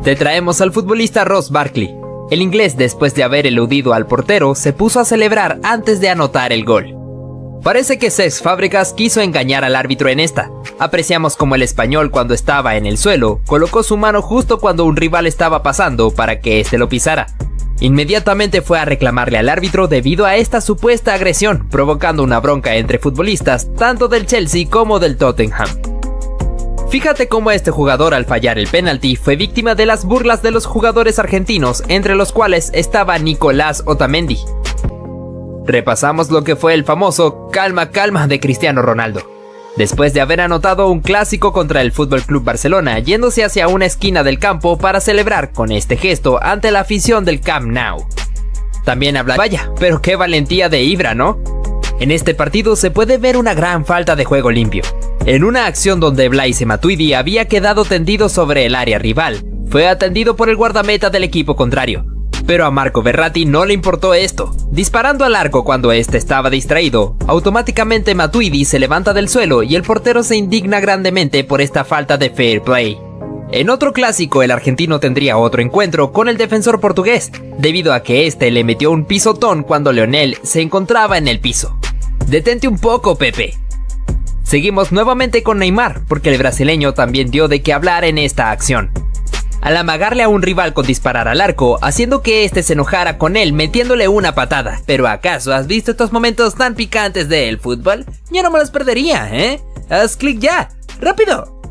Te traemos al futbolista Ross Barkley. El inglés, después de haber eludido al portero, se puso a celebrar antes de anotar el gol. Parece que Cesc Fábregas quiso engañar al árbitro en esta. Apreciamos como el español, cuando estaba en el suelo, colocó su mano justo cuando un rival estaba pasando para que éste lo pisara. Inmediatamente fue a reclamarle al árbitro debido a esta supuesta agresión, provocando una bronca entre futbolistas tanto del Chelsea como del Tottenham. Fíjate cómo este jugador, al fallar el penalti, fue víctima de las burlas de los jugadores argentinos, entre los cuales estaba Nicolás Otamendi. Repasamos lo que fue el famoso calma calma de Cristiano Ronaldo. Después de haber anotado un clásico contra el FC Barcelona, yéndose hacia una esquina del campo para celebrar con este gesto ante la afición del Camp Nou. También habla, vaya, pero qué valentía de Ibra, ¿no? En este partido se puede ver una gran falta de juego limpio. En una acción donde Blaise Matuidi había quedado tendido sobre el área rival, fue atendido por el guardameta del equipo contrario. Pero a Marco Verratti no le importó esto. Disparando al arco cuando este estaba distraído, automáticamente Matuidi se levanta del suelo y el portero se indigna grandemente por esta falta de fair play. En otro clásico, el argentino tendría otro encuentro con el defensor portugués, debido a que este le metió un pisotón cuando Lionel se encontraba en el piso. Detente un poco, Pepe. Seguimos nuevamente con Neymar, porque el brasileño también dio de qué hablar en esta acción. Al amagarle a un rival con disparar al arco, haciendo que este se enojara con él metiéndole una patada. ¿Pero acaso has visto estos momentos tan picantes del fútbol? Yo no me los perdería, ¿eh? Haz clic ya, ¡rápido!